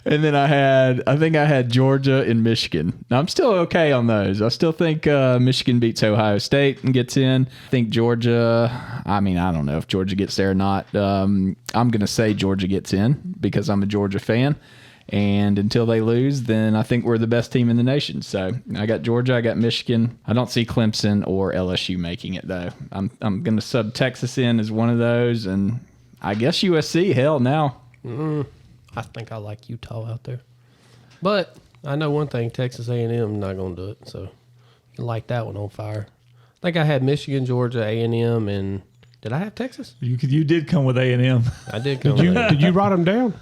And then I think I had Georgia and Michigan. Now, I'm still okay on those. I still think Michigan beats Ohio State and gets in. I think Georgia, I don't know if Georgia gets there or not. I'm going to say Georgia gets in because I'm a Georgia fan. And until they lose, then I think we're the best team in the nation. So I got Georgia, I got Michigan. I don't see Clemson or LSU making it, though. I'm going to sub Texas in as one of those, and I guess USC. Hell, now. I think I like Utah out there. But I know one thing, Texas A&M not going to do it. So you can light that one on fire. I think I had Michigan, Georgia, A&M, and did I have Texas? You did come with A&M. I did come Did you write them down?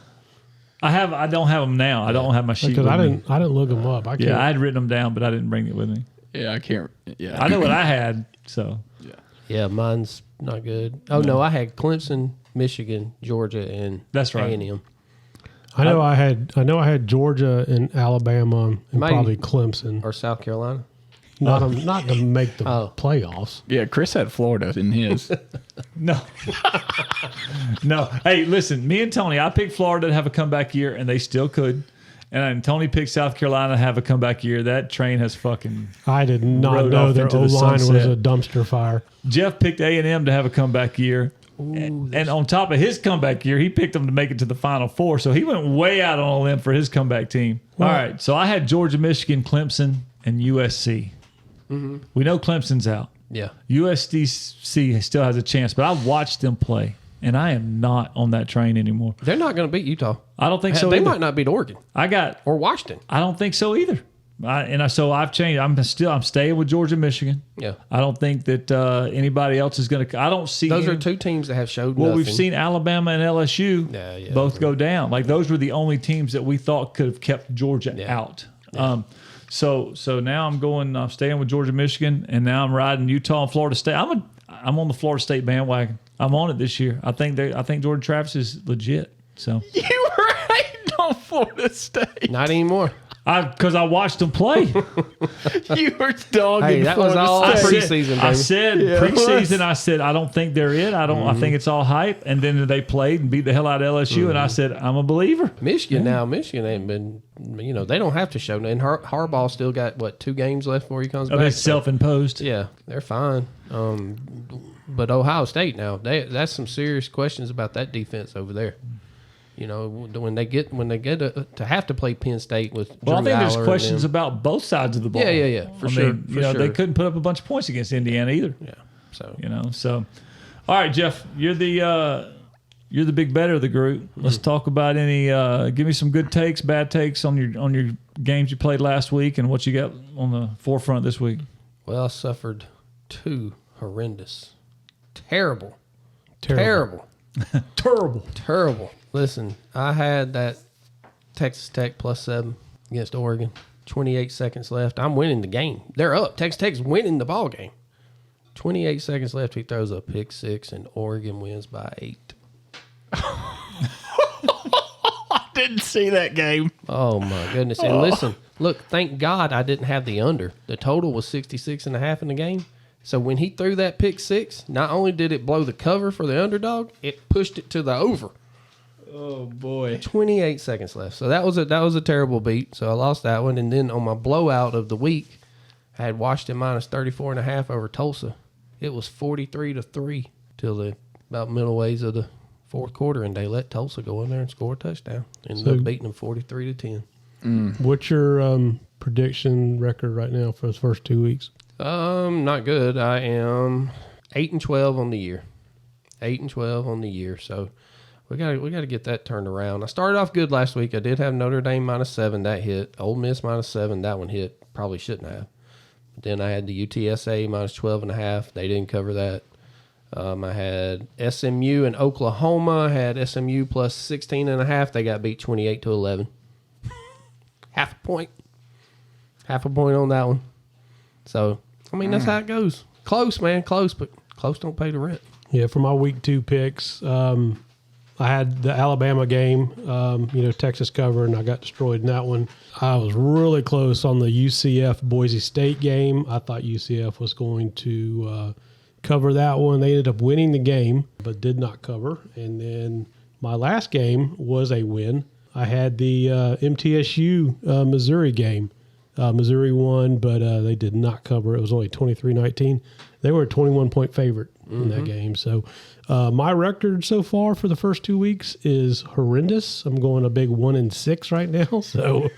I don't have them now. I don't have my sheet Because with I me. didn't look them up. I had written them down, but I didn't bring it with me. Yeah, I can't. Yeah, I know what I had, so. Yeah, mine's not good. Oh, no, I had Clemson, Michigan, Georgia, and That's right. A&M. I know I had Georgia and Alabama and probably Clemson. Or South Carolina. not to make the Oh. playoffs. Yeah, Chris had Florida in his. No. No. Hey, listen, me and Tony, I picked Florida to have a comeback year, and they still could. And Tony picked South Carolina to have a comeback year. That train has fucking... I did not Rode know off their into the O-line was sunset. a dumpster fire. Jeff picked A&M to have a comeback year. And on top of his comeback year, he picked them to make it to the Final Four. So he went way out on a limb for his comeback team. All right. So I had Georgia, Michigan, Clemson, and USC. Mm-hmm. We know Clemson's out. Yeah. USDC still has a chance, but I watched them play, and I am not on that train anymore. They're not going to beat Utah. I don't think so They either. might not beat Oregon or Washington. I don't think so either. So I've changed. I'm staying with Georgia, Michigan. Yeah. I don't think that anybody else is going to. I don't see. Those are two teams that have showed Well, nothing. we've seen Alabama and LSU both go down. Like those were the only teams that we thought could have kept Georgia out. Yeah. So now I'm staying with Georgia, Michigan, and now I'm riding Utah and Florida State. I'm on the Florida State bandwagon. I'm on it this year. I think Jordan Travis is legit. So You were hating on Florida State. Not anymore. Because I watched them play. You were dogging Hey, that was Florida all State. preseason, baby. I said Yeah, it preseason. was. I said I don't think they're it. I think it's all hype. And then they played and beat the hell out of LSU. And I said I'm a believer. Michigan ain't been, they don't have to show. And Harbaugh still got, 2 games left before he comes back? It's self-imposed. Yeah, they're fine. But Ohio State now, that's some serious questions about that defense over there. When they get to have to play Penn State with Well, Drew I think there's Aller questions and them. about both sides of the ball. Yeah, for sure. They couldn't put up a bunch of points against Indiana either. Yeah, so So, all right, Jeff, you're the big better of the group. Let's talk about any. Give me some good takes, bad takes on your games you played last week, and what you got on the forefront this week. Well, I suffered 2 horrendous, terrible. Terrible. Listen, I had that Texas Tech +7 against Oregon. 28 seconds left. I'm winning the game. They're up. Texas Tech's winning the ball game. 28 seconds left. He throws a pick 6, and Oregon wins by 8. I didn't see that game. Oh, my goodness. And listen, look, thank God I didn't have the under. The total was 66.5 in the game. So when he threw that pick 6, not only did it blow the cover for the underdog, it pushed it to the over. Oh boy. 28 seconds left. So that was a terrible beat. So I lost that one. And then on my blowout of the week, I had Washington -34.5 over Tulsa. It was 43-3 till about middle ways of the fourth quarter, and they let Tulsa go in there and score a touchdown. And ended up beating them 43-10. What's your prediction record right now for those first 2 weeks? Not good. I am 8-12 on the year. 8-12 on the year. So we gotta get that turned around. I started off good last week. I did have Notre Dame -7. That hit. Ole Miss -7. That one hit. Probably shouldn't have. Then I had the UTSA -12.5. They didn't cover that. I had SMU and Oklahoma. I had SMU +16.5. They got beat 28-11. Half a point on that one. So, that's how it goes. Close, man, close, but close don't pay the rent. Yeah, for my week 2 picks, I had the Alabama game, Texas cover, and I got destroyed in that one. I was really close on the UCF Boise State game. I thought UCF was going to cover that one. They ended up winning the game, but did not cover. And then my last game was a win. I had the MTSU Missouri game. Missouri won, but they did not cover. It was only 23-19. They were a 21-point favorite in that game. So my record so far for the first 2 weeks is horrendous. I'm going a big 1-6 right now. So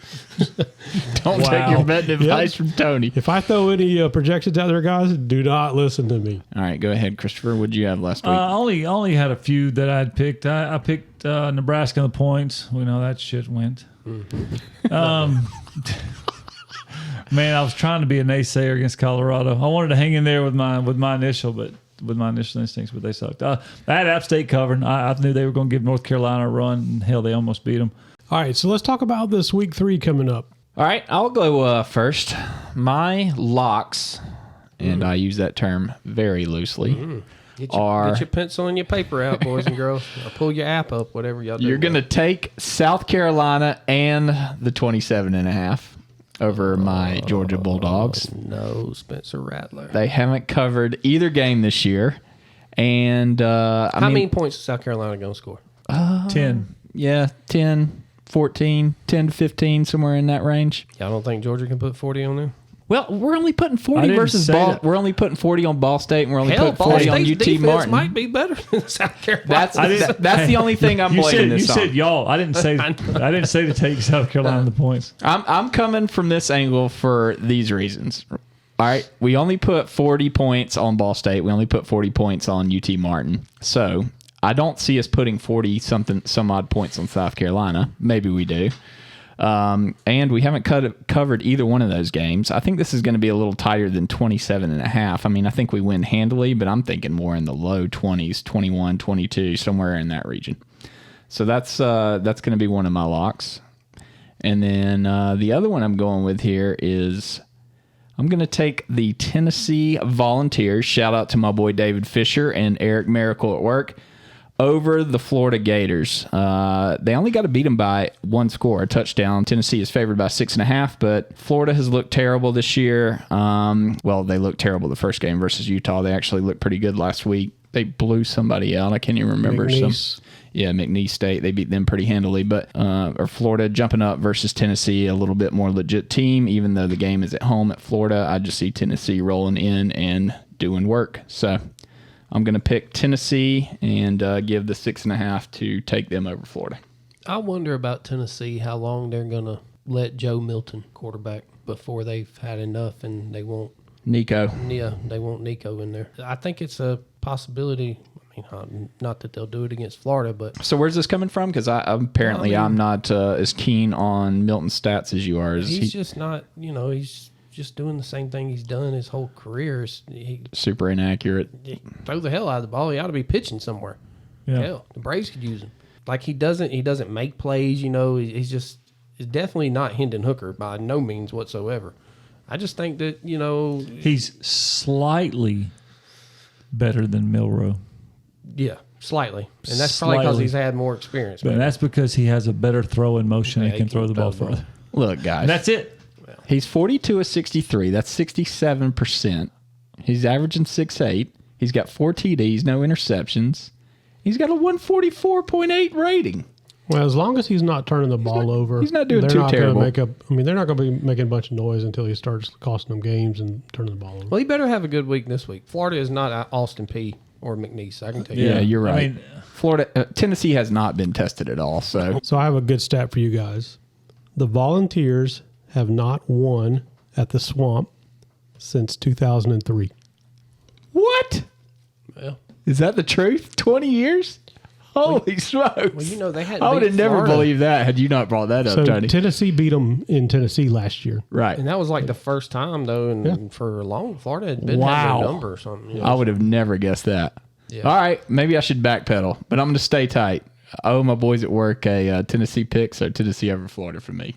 Don't take your betting advice from Tony. if I throw any projections out there, guys, do not listen to me. All right, go ahead, Christopher. What did you have last week? I only had a few that I'd picked. I picked Nebraska on the points. We know that shit went. Man, I was trying to be a naysayer against Colorado. I wanted to hang in there with my initial instincts, but they sucked. I had App State covered. I knew they were going to give North Carolina a run, and hell, they almost beat them. All right, so let's talk about this week 3 coming up. All right, I'll go first. My locks, and I use that term very loosely, Get your pencil and your paper out, boys and girls. Or pull your app up, whatever y'all do. You're going to take South Carolina and the 27.5. over my Georgia Bulldogs. No, Spencer Rattler. They haven't covered either game this year. And How many points is South Carolina going to score? 10. Yeah, 10, 14, 10 to 15, somewhere in that range. Y'all don't think Georgia can put 40 on there? Well, we're only putting 40 didn't versus say Ball. that. We're only putting 40 on Ball State, and we're only putting Ball 40 on State's UT defense Martin. might be better than South Carolina. That's the only thing I'm blaming this on. You said y'all. I didn't say to take South Carolina the points. I'm coming from this angle for these reasons. All right, we only put 40 points on Ball State. We only put 40 points on UT Martin. So I don't see us putting some odd points on South Carolina. Maybe we do. And we haven't covered either one of those games. I think this is going to be a little tighter than 27.5. I mean, I think we win handily, but I'm thinking more in the low 20s, 21, 22, somewhere in that region. So that's going to be one of my locks. And then the other one I'm going with here is I'm going to take the Tennessee Volunteers. Shout out to my boy David Fisher and Eric Miracle at work. Over the Florida Gators. They only got to beat them by one score, a touchdown. Tennessee is favored by 6.5, but Florida has looked terrible this year. Well, they looked terrible the first game versus Utah. They actually looked pretty good last week. They blew somebody out. I can't even remember. McNeese State. They beat them pretty handily. But or Florida jumping up versus Tennessee, a little bit more legit team. Even though the game is at home at Florida, I just see Tennessee rolling in and doing work. So I'm going to pick Tennessee and give the 6.5 to take them over Florida. I wonder about Tennessee, how long they're going to let Joe Milton quarterback before they've had enough and they won't. Nico. Yeah, they want Nico in there. I think it's a possibility. I mean, not that they'll do it against Florida, but. So where's this coming from? Because I'm not as keen on Milton's stats as you are. He's just not, he's just doing the same thing he's done his whole career. Super inaccurate. Throw the hell out of the ball. He ought to be pitching somewhere. Yeah. Hell, the Braves could use him. Like he doesn't make plays. He's definitely not Hendon Hooker by no means whatsoever. I just think that he's slightly better than Milroe. Yeah, slightly, and that's probably because he's had more experience. But that's because he has a better throw in motion and can throw the ball further. Look, guys, and that's it. He's 42 of 63. That's 67%. He's averaging 6.8. He's got 4 TDs, no interceptions. He's got a 144.8 rating. Well, as long as he's not turning the ball over, he's not doing too terrible. They're not going to be making a bunch of noise until he starts costing them games and turning the ball over. Well, he better have a good week this week. Florida is not Austin Peay or McNeese. I can tell you. Yeah, you're right. Tennessee has not been tested at all. So I have a good stat for you guys. The Volunteers have not won at the Swamp since 2003. What? Well, is that the truth? 20 years? Holy smokes. Well, they had. I would have never believed that had you not brought that up, Tony. Tennessee beat them in Tennessee last year. Right. And that was like the first time, though, and for a long, Florida had been having a number or something. I would have never guessed that. Yeah. All right, maybe I should backpedal, but I'm going to stay tight. I owe my boys at work a Tennessee pick, so Tennessee over Florida for me.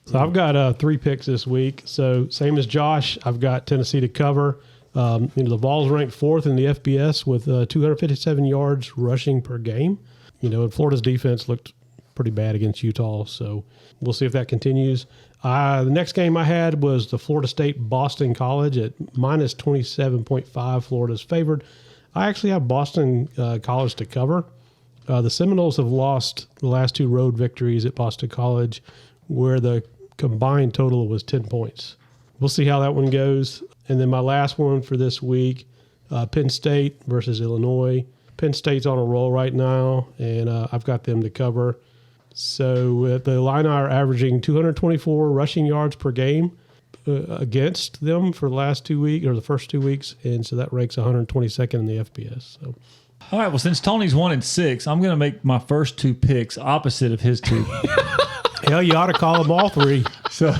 So I've got 3 picks this week. So same as Josh, I've got Tennessee to cover. The Vols ranked 4th in the FBS with 257 yards rushing per game. And Florida's defense looked pretty bad against Utah, so we'll see if that continues. The next game I had was the Florida State Boston College at minus 27.5. Florida's favored. I actually have Boston College to cover. The Seminoles have lost the last 2 road victories at Boston College, where the combined total was 10 points. We'll see how that one goes. And then my last one for this week, Penn State versus Illinois. Penn State's on a roll right now, and I've got them to cover. So the Illini are averaging 224 rushing yards per game against them for the last 2 weeks, or the first 2 weeks, and so that ranks 122nd in the FBS. So. All right, well, since Tony's 1-6, I'm going to make my first 2 picks opposite of his 2. Hell, you ought to call them all 3. So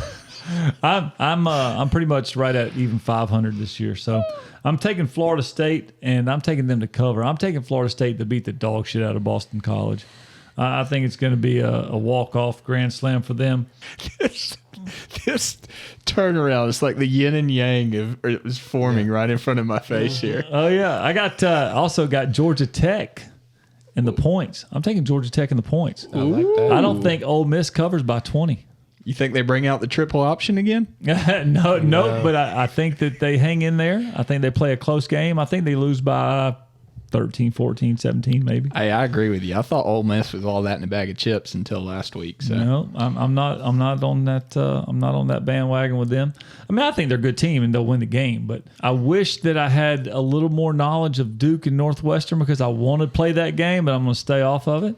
I'm pretty much right at even 500 this year. So I'm taking Florida State, and I'm taking them to cover. I'm taking Florida State to beat the dog shit out of Boston College. I think it's going to be a walk-off grand slam for them. This turnaround is like the yin and yang it was forming right in front of my face here. Oh, yeah. I got also got Georgia Tech in the points. I'm taking Georgia Tech in the points. I like that. I don't think Ole Miss covers by 20. You think they bring out the triple option again? No. But I think that they hang in there. I think they play a close game. I think they lose by 13, 14, 17 maybe. I agree with you. I thought Ole Miss was all that in a bag of chips until last week. So no, I'm not on that. I'm not on that bandwagon with them. I mean, I think they're a good team and they'll win the game. But I wish that I had a little more knowledge of Duke and Northwestern because I want to play that game, but I'm going to stay off of it.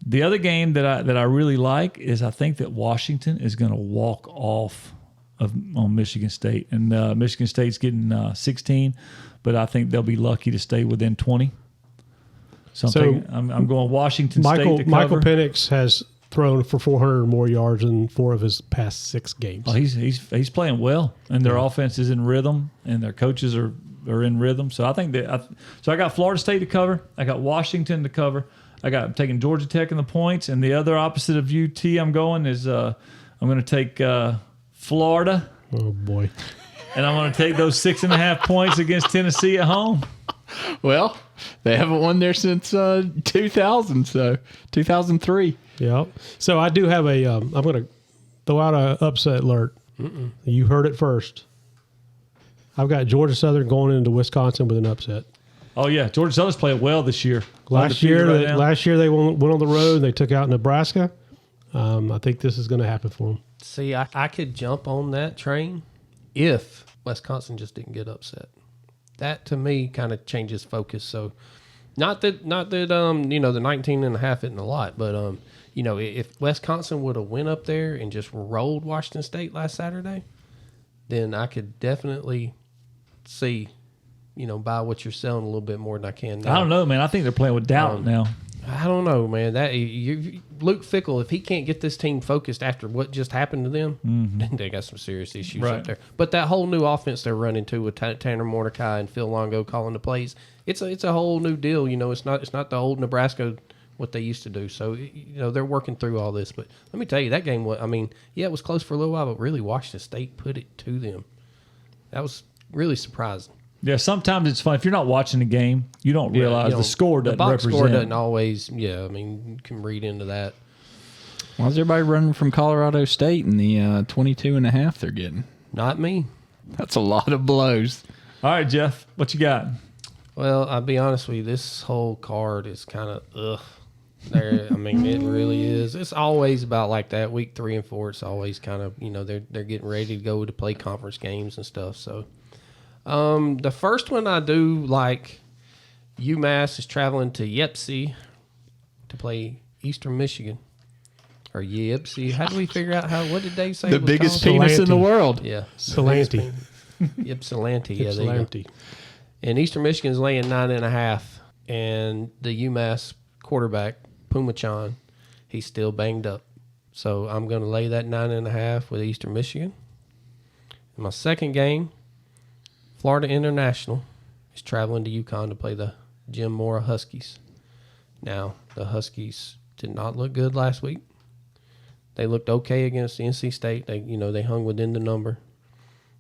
The other game that I really like is I think that Washington is going to walk off on Michigan State, and Michigan State's getting 16. But I think they'll be lucky to stay within 20. So I'm going Washington State to cover. Michael Penix has thrown for 400 or more yards in 4 of his past 6 games. Oh, he's playing well, and their offense is in rhythm, and their coaches are in rhythm. So I think that. So I got Florida State to cover. I got Washington to cover. I'm taking Georgia Tech in the points, and the other opposite of UT I'm going is I'm going to take Florida. Oh boy. And I'm going to take those 6.5 points against Tennessee at home. Well, they haven't won there since 2000, so 2003. Yeah. So I do have a. I'm going to throw out an upset alert. You heard it first. I've got Georgia Southern going into Wisconsin with an upset. Oh yeah, Georgia Southern's playing well this year. Last year they went on the road and they took out Nebraska. I think this is going to happen for them. See, I could jump on that train if Wisconsin just didn't get upset. That to me kind of changes focus. So not that the 19.5 isn't a lot, but if Wisconsin would have went up there and just rolled Washington State last Saturday, then I could definitely see, buy what you're selling a little bit more than I can now. I don't know, man. I think they're playing with doubt now. I don't know, man. Luke Fickell, if he can't get this team focused after what just happened to them, then they got some serious issues up there. But that whole new offense they're running too with Tanner Mordecai and Phil Longo calling the plays, it's a whole new deal. It's not the old Nebraska what they used to do. So they're working through all this. But let me tell you, that game was. It was close for a little while, but really Washington State put it to them. That was really surprising. Yeah, sometimes it's fun. If you're not watching the game, you don't realize the score doesn't represent. The box score doesn't always, you can read into that. Why is everybody running from Colorado State in the 22.5 they're getting? Not me. That's a lot of blows. All right, Jeff, what you got? Well, I'll be honest with you. This whole card is kind of ugh. It really is. It's always about like that. Week 3 and 4, it's always kind of, they're getting ready to go to play conference games and stuff, so... the first one I do like, UMass is traveling to Ypsi to play Eastern Michigan. Or Ypsi. How do we figure out what did they say? The biggest penis in the world. Yeah. Salanti. Ypsilanti. Yeah, there you Ypsilanti. go. And Eastern Michigan's laying 9.5. And the UMass quarterback, Pumachan, he's still banged up. So I'm going to lay that 9.5 with Eastern Michigan. In my second game, Florida International is traveling to UConn to play the Jim Mora Huskies. Now, the Huskies did not look good last week. They looked okay against NC State. They hung within the number.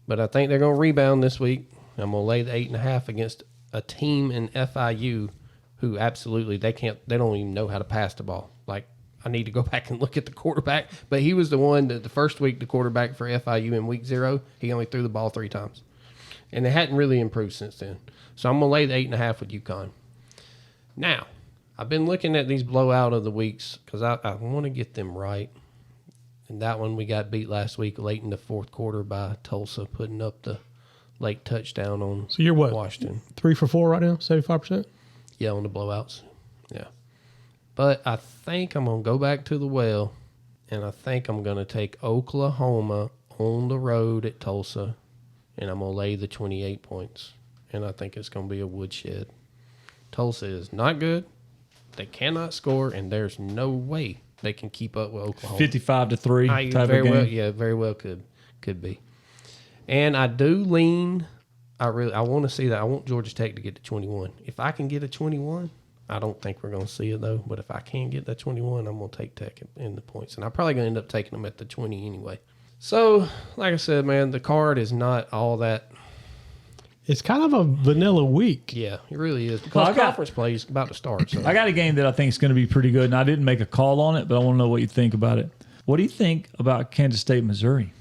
But I think they're going to rebound this week. I'm going to lay the 8.5 against a team in FIU who absolutely, they don't even know how to pass the ball. Like, I need to go back and look at the quarterback. But he was the one that the first week, the quarterback for FIU in week 0, he only threw the ball 3 times. And they hadn't really improved since then. So I'm going to lay the 8.5 with UConn. Now, I've been looking at these blowout of the weeks because I want to get them right. And that one we got beat last week late in the fourth quarter by Tulsa, putting up the late touchdown on So you're what? Washington. 3 for 4 right now? 75%? Yeah, on the blowouts. Yeah. But I think I'm going to go back to the well, and I think I'm going to take Oklahoma on the road at Tulsa. And I'm going to lay the 28 points. And I think it's going to be a woodshed. Tulsa is not good. They cannot score, and there's no way they can keep up with Oklahoma. 55-3 type very of game. well, yeah, very well could be. And I do lean. I want to see that. I want Georgia Tech to get to 21. If I can get a 21, I don't think we're going to see it though. But if I can get that 21, I'm going to take Tech in the points, and I'm probably going to end up taking them at the 20 anyway. So, like I said, man, the card is not all that. It's kind of a vanilla week. Yeah, it really is. Because conference play is about to start. So. I got a game that I think is going to be pretty good, and I didn't make a call on it, but I want to know what you think about it. What do you think about Kansas State, Missouri?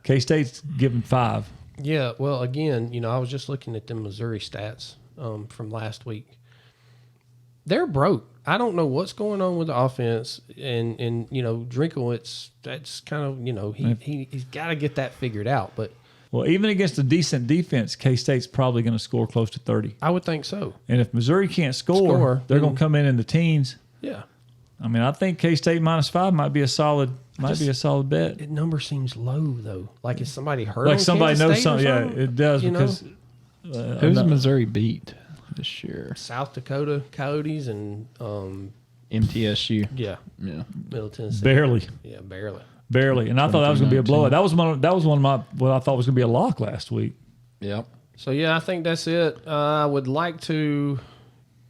K-State's given 5. Yeah, well, again, I was just looking at the Missouri stats from last week. They're broke. I don't know what's going on with the offense, and Drinkowitz. That's kind of he's got to get that figured out. But even against a decent defense, K-State's probably going to score close to 30. I would think so. And if Missouri can't score they're going to come in the teens. Yeah. I mean, I think K-State -5 might be a solid bet. That number seems low though. Like is somebody hurt? Like on somebody Kansas knows State something. or Yeah, it does because who's Missouri beat this year? South Dakota Coyotes and MTSU. Yeah, Middle Tennessee. barely. Yeah, barely. And I thought that was going to be a blowout. That was one of my what I thought was going to be a lock last week. Yep. So yeah, I think that's it. I would like to,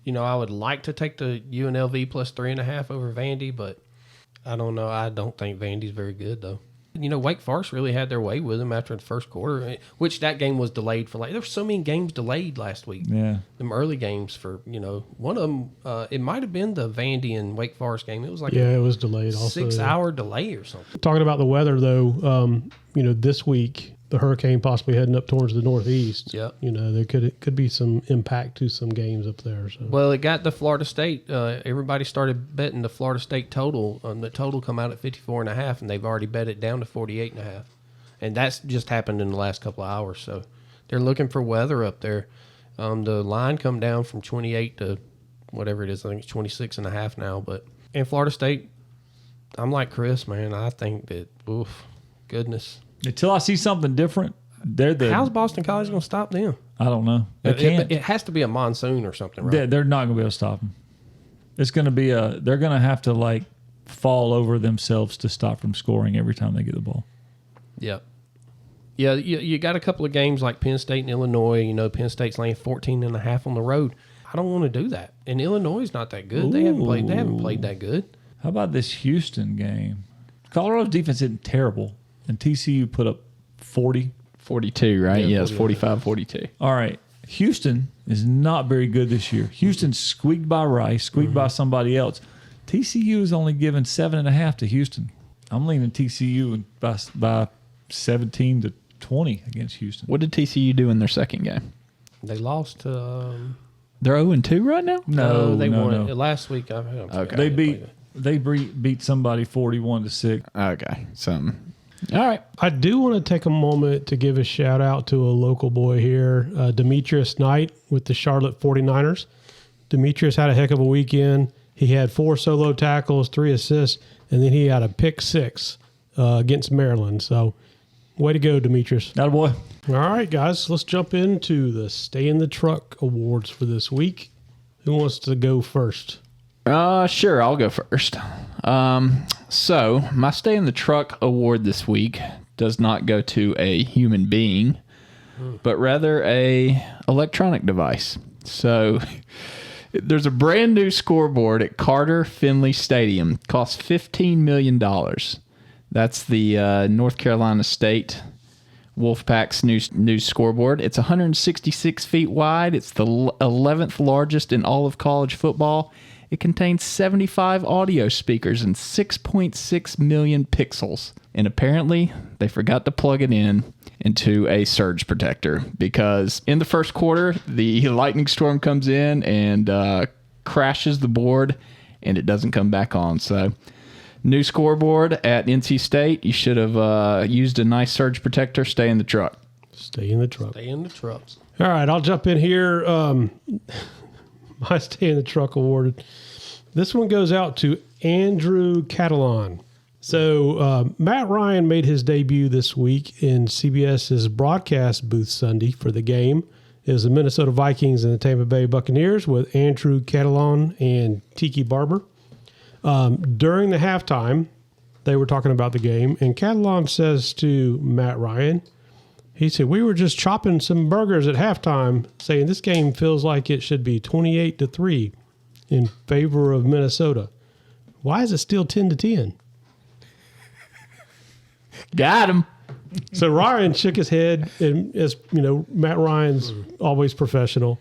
take the UNLV plus 3.5 over Vandy, but I don't know. I don't think Vandy's very good though. Wake Forest really had their way with them after the first quarter, which that game was delayed for. There were so many games delayed last week. Yeah, them early games for one of them. It might have been the Vandy and Wake Forest game. It was like it was delayed. Also, 6-hour delay or something. Talking about the weather though, this week the hurricane possibly heading up towards the northeast. Yep. There could be some impact to some games up there. So. Well, it got the Florida State. Everybody started betting the Florida State total. The total come out at 54.5, and they've already bet it down to 48.5. And that's just happened in the last couple of hours. So they're looking for weather up there. The line come down from 28 to whatever it is. I think it's 26.5 now. But in Florida State, I'm like Chris, man. I think that, goodness. Until I see something different, how's Boston College going to stop them? I don't know. They can't. It has to be a monsoon or something, right? They're not going to be able to stop them. It's going to be they're going to have to fall over themselves to stop from scoring every time they get the ball. Yep. Yeah, you got a couple of games like Penn State and Illinois. Penn State's laying 14.5 on the road. I don't want to do that. And Illinois is not that good. Ooh. They haven't played that good. How about this Houston game? Colorado's defense isn't terrible, and TCU put up 40. 42, right? Yeah, it's 45-42. All right. Houston is not very good this year. Houston squeaked by Rice, squeaked by somebody else. TCU is only given 7.5 to Houston. I'm leaning TCU by 17-20 against Houston. What did TCU do in their second game? They lost to... They're 0-2 right now? No, they won. Last week. Okay. They beat somebody 41-6. Okay, something. All right. I do want to take a moment to give a shout out to a local boy here, Demetrius Knight with the Charlotte 49ers. Demetrius had a heck of a weekend. He had 4 solo tackles, 3 assists, and then he had a pick 6 against Maryland. So, way to go, Demetrius. Attaboy. All right, guys, let's jump into the Stay in the Truck awards for this week. Who wants to go first? Sure, I'll go first. So my Stay in the Truck award this week does not go to a human being, but rather a electronic device. So there's a brand new scoreboard at Carter Finley Stadium. It costs $15 million. That's the North Carolina State Wolfpack's new scoreboard. It's 166 feet wide. It's the 11th largest in all of college football. It contains 75 audio speakers and 6.6 million pixels. And apparently, they forgot to plug it into a surge protector because in the first quarter, the lightning storm comes in and crashes the board, and it doesn't come back on. So, new scoreboard at NC State. You should have used a nice surge protector. Stay in the truck. Stay in the truck. Stay in the trucks. All right, I'll jump in here. My Stay in the Truck award. This one goes out to Andrew Catalan. So Matt Ryan made his debut this week in CBS's broadcast booth Sunday for the game. It was the Minnesota Vikings and the Tampa Bay Buccaneers with Andrew Catalan and Tiki Barber. During the halftime, they were talking about the game, and Catalan says to Matt Ryan, he said, "We were just chopping some burgers at halftime, saying this game feels like it should be 28-3 in favor of Minnesota. Why is it still 10-10?" Got him. So Ryan shook his head, and as you know, Matt Ryan's always professional.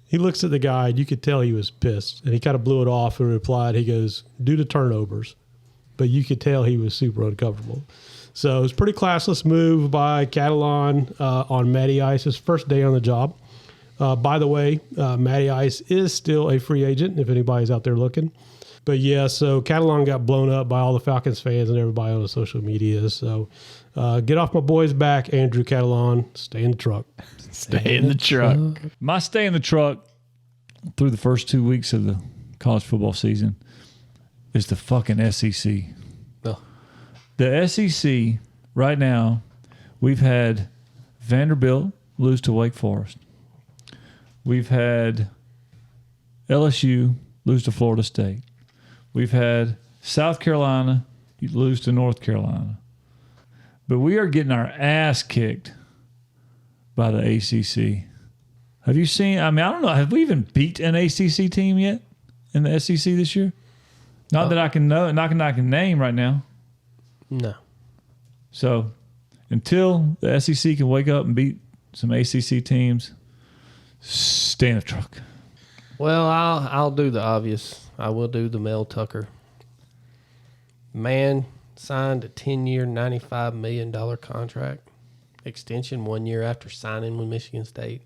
He looks at the guy, and you could tell he was pissed, and he kind of blew it off and replied, he goes, "Due to turnovers." but you could tell he was super uncomfortable. So it was a pretty classless move by Catalan on Matty Ice's first day on the job. By the way, Matty Ice is still a free agent if anybody's out there looking. But yeah, so Catalan got blown up by all the Falcons fans and everybody on the social media. So get off my boy's back, Andrew Catalan. Stay in the truck. Stay in the truck. My stay in the truck through the first 2 weeks of the college football season is the fucking SEC. Oh. The SEC right now, we've had Vanderbilt lose to Wake Forest. We've had LSU lose to Florida State. We've had South Carolina lose to North Carolina. But we are getting our ass kicked by the ACC. Have you seen, I don't know, have we even beat an ACC team yet in the SEC this year? Not that I can know, not that I can name right now. No. So until the SEC can wake up and beat some ACC teams, stay in the truck. Well, I'll do the obvious. I will do the Mel Tucker. Man signed a 10-year, $95 million contract extension 1 year after signing with Michigan State.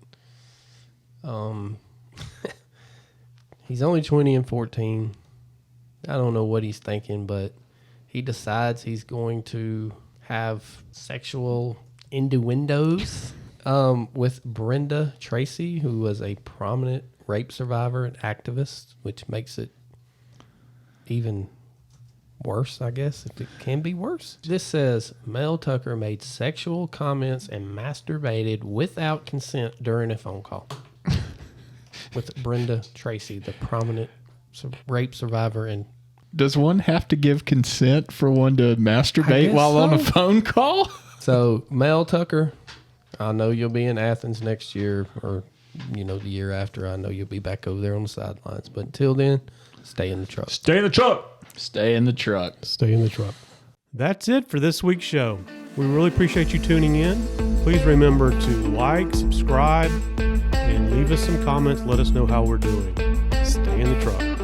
He's only 20 and 14. I don't know what he's thinking, but he decides he's going to have sexual innuendos with Brenda Tracy, who was a prominent rape survivor and activist, which makes it even worse, I guess, if it can be worse. This says Mel Tucker made sexual comments and masturbated without consent during a phone call with Brenda Tracy, the prominent rape survivor. And does one have to give consent for one to masturbate while on a phone call? So, Mel Tucker, I know you'll be in Athens next year, or the year after. I know you'll be back over there on the sidelines. But until then, stay in the truck. Stay in the truck. Stay in the truck. Stay in the truck. That's it for this week's show. We really appreciate you tuning in. Please remember to like, subscribe, and leave us some comments. Let us know how we're doing. Stay in the truck.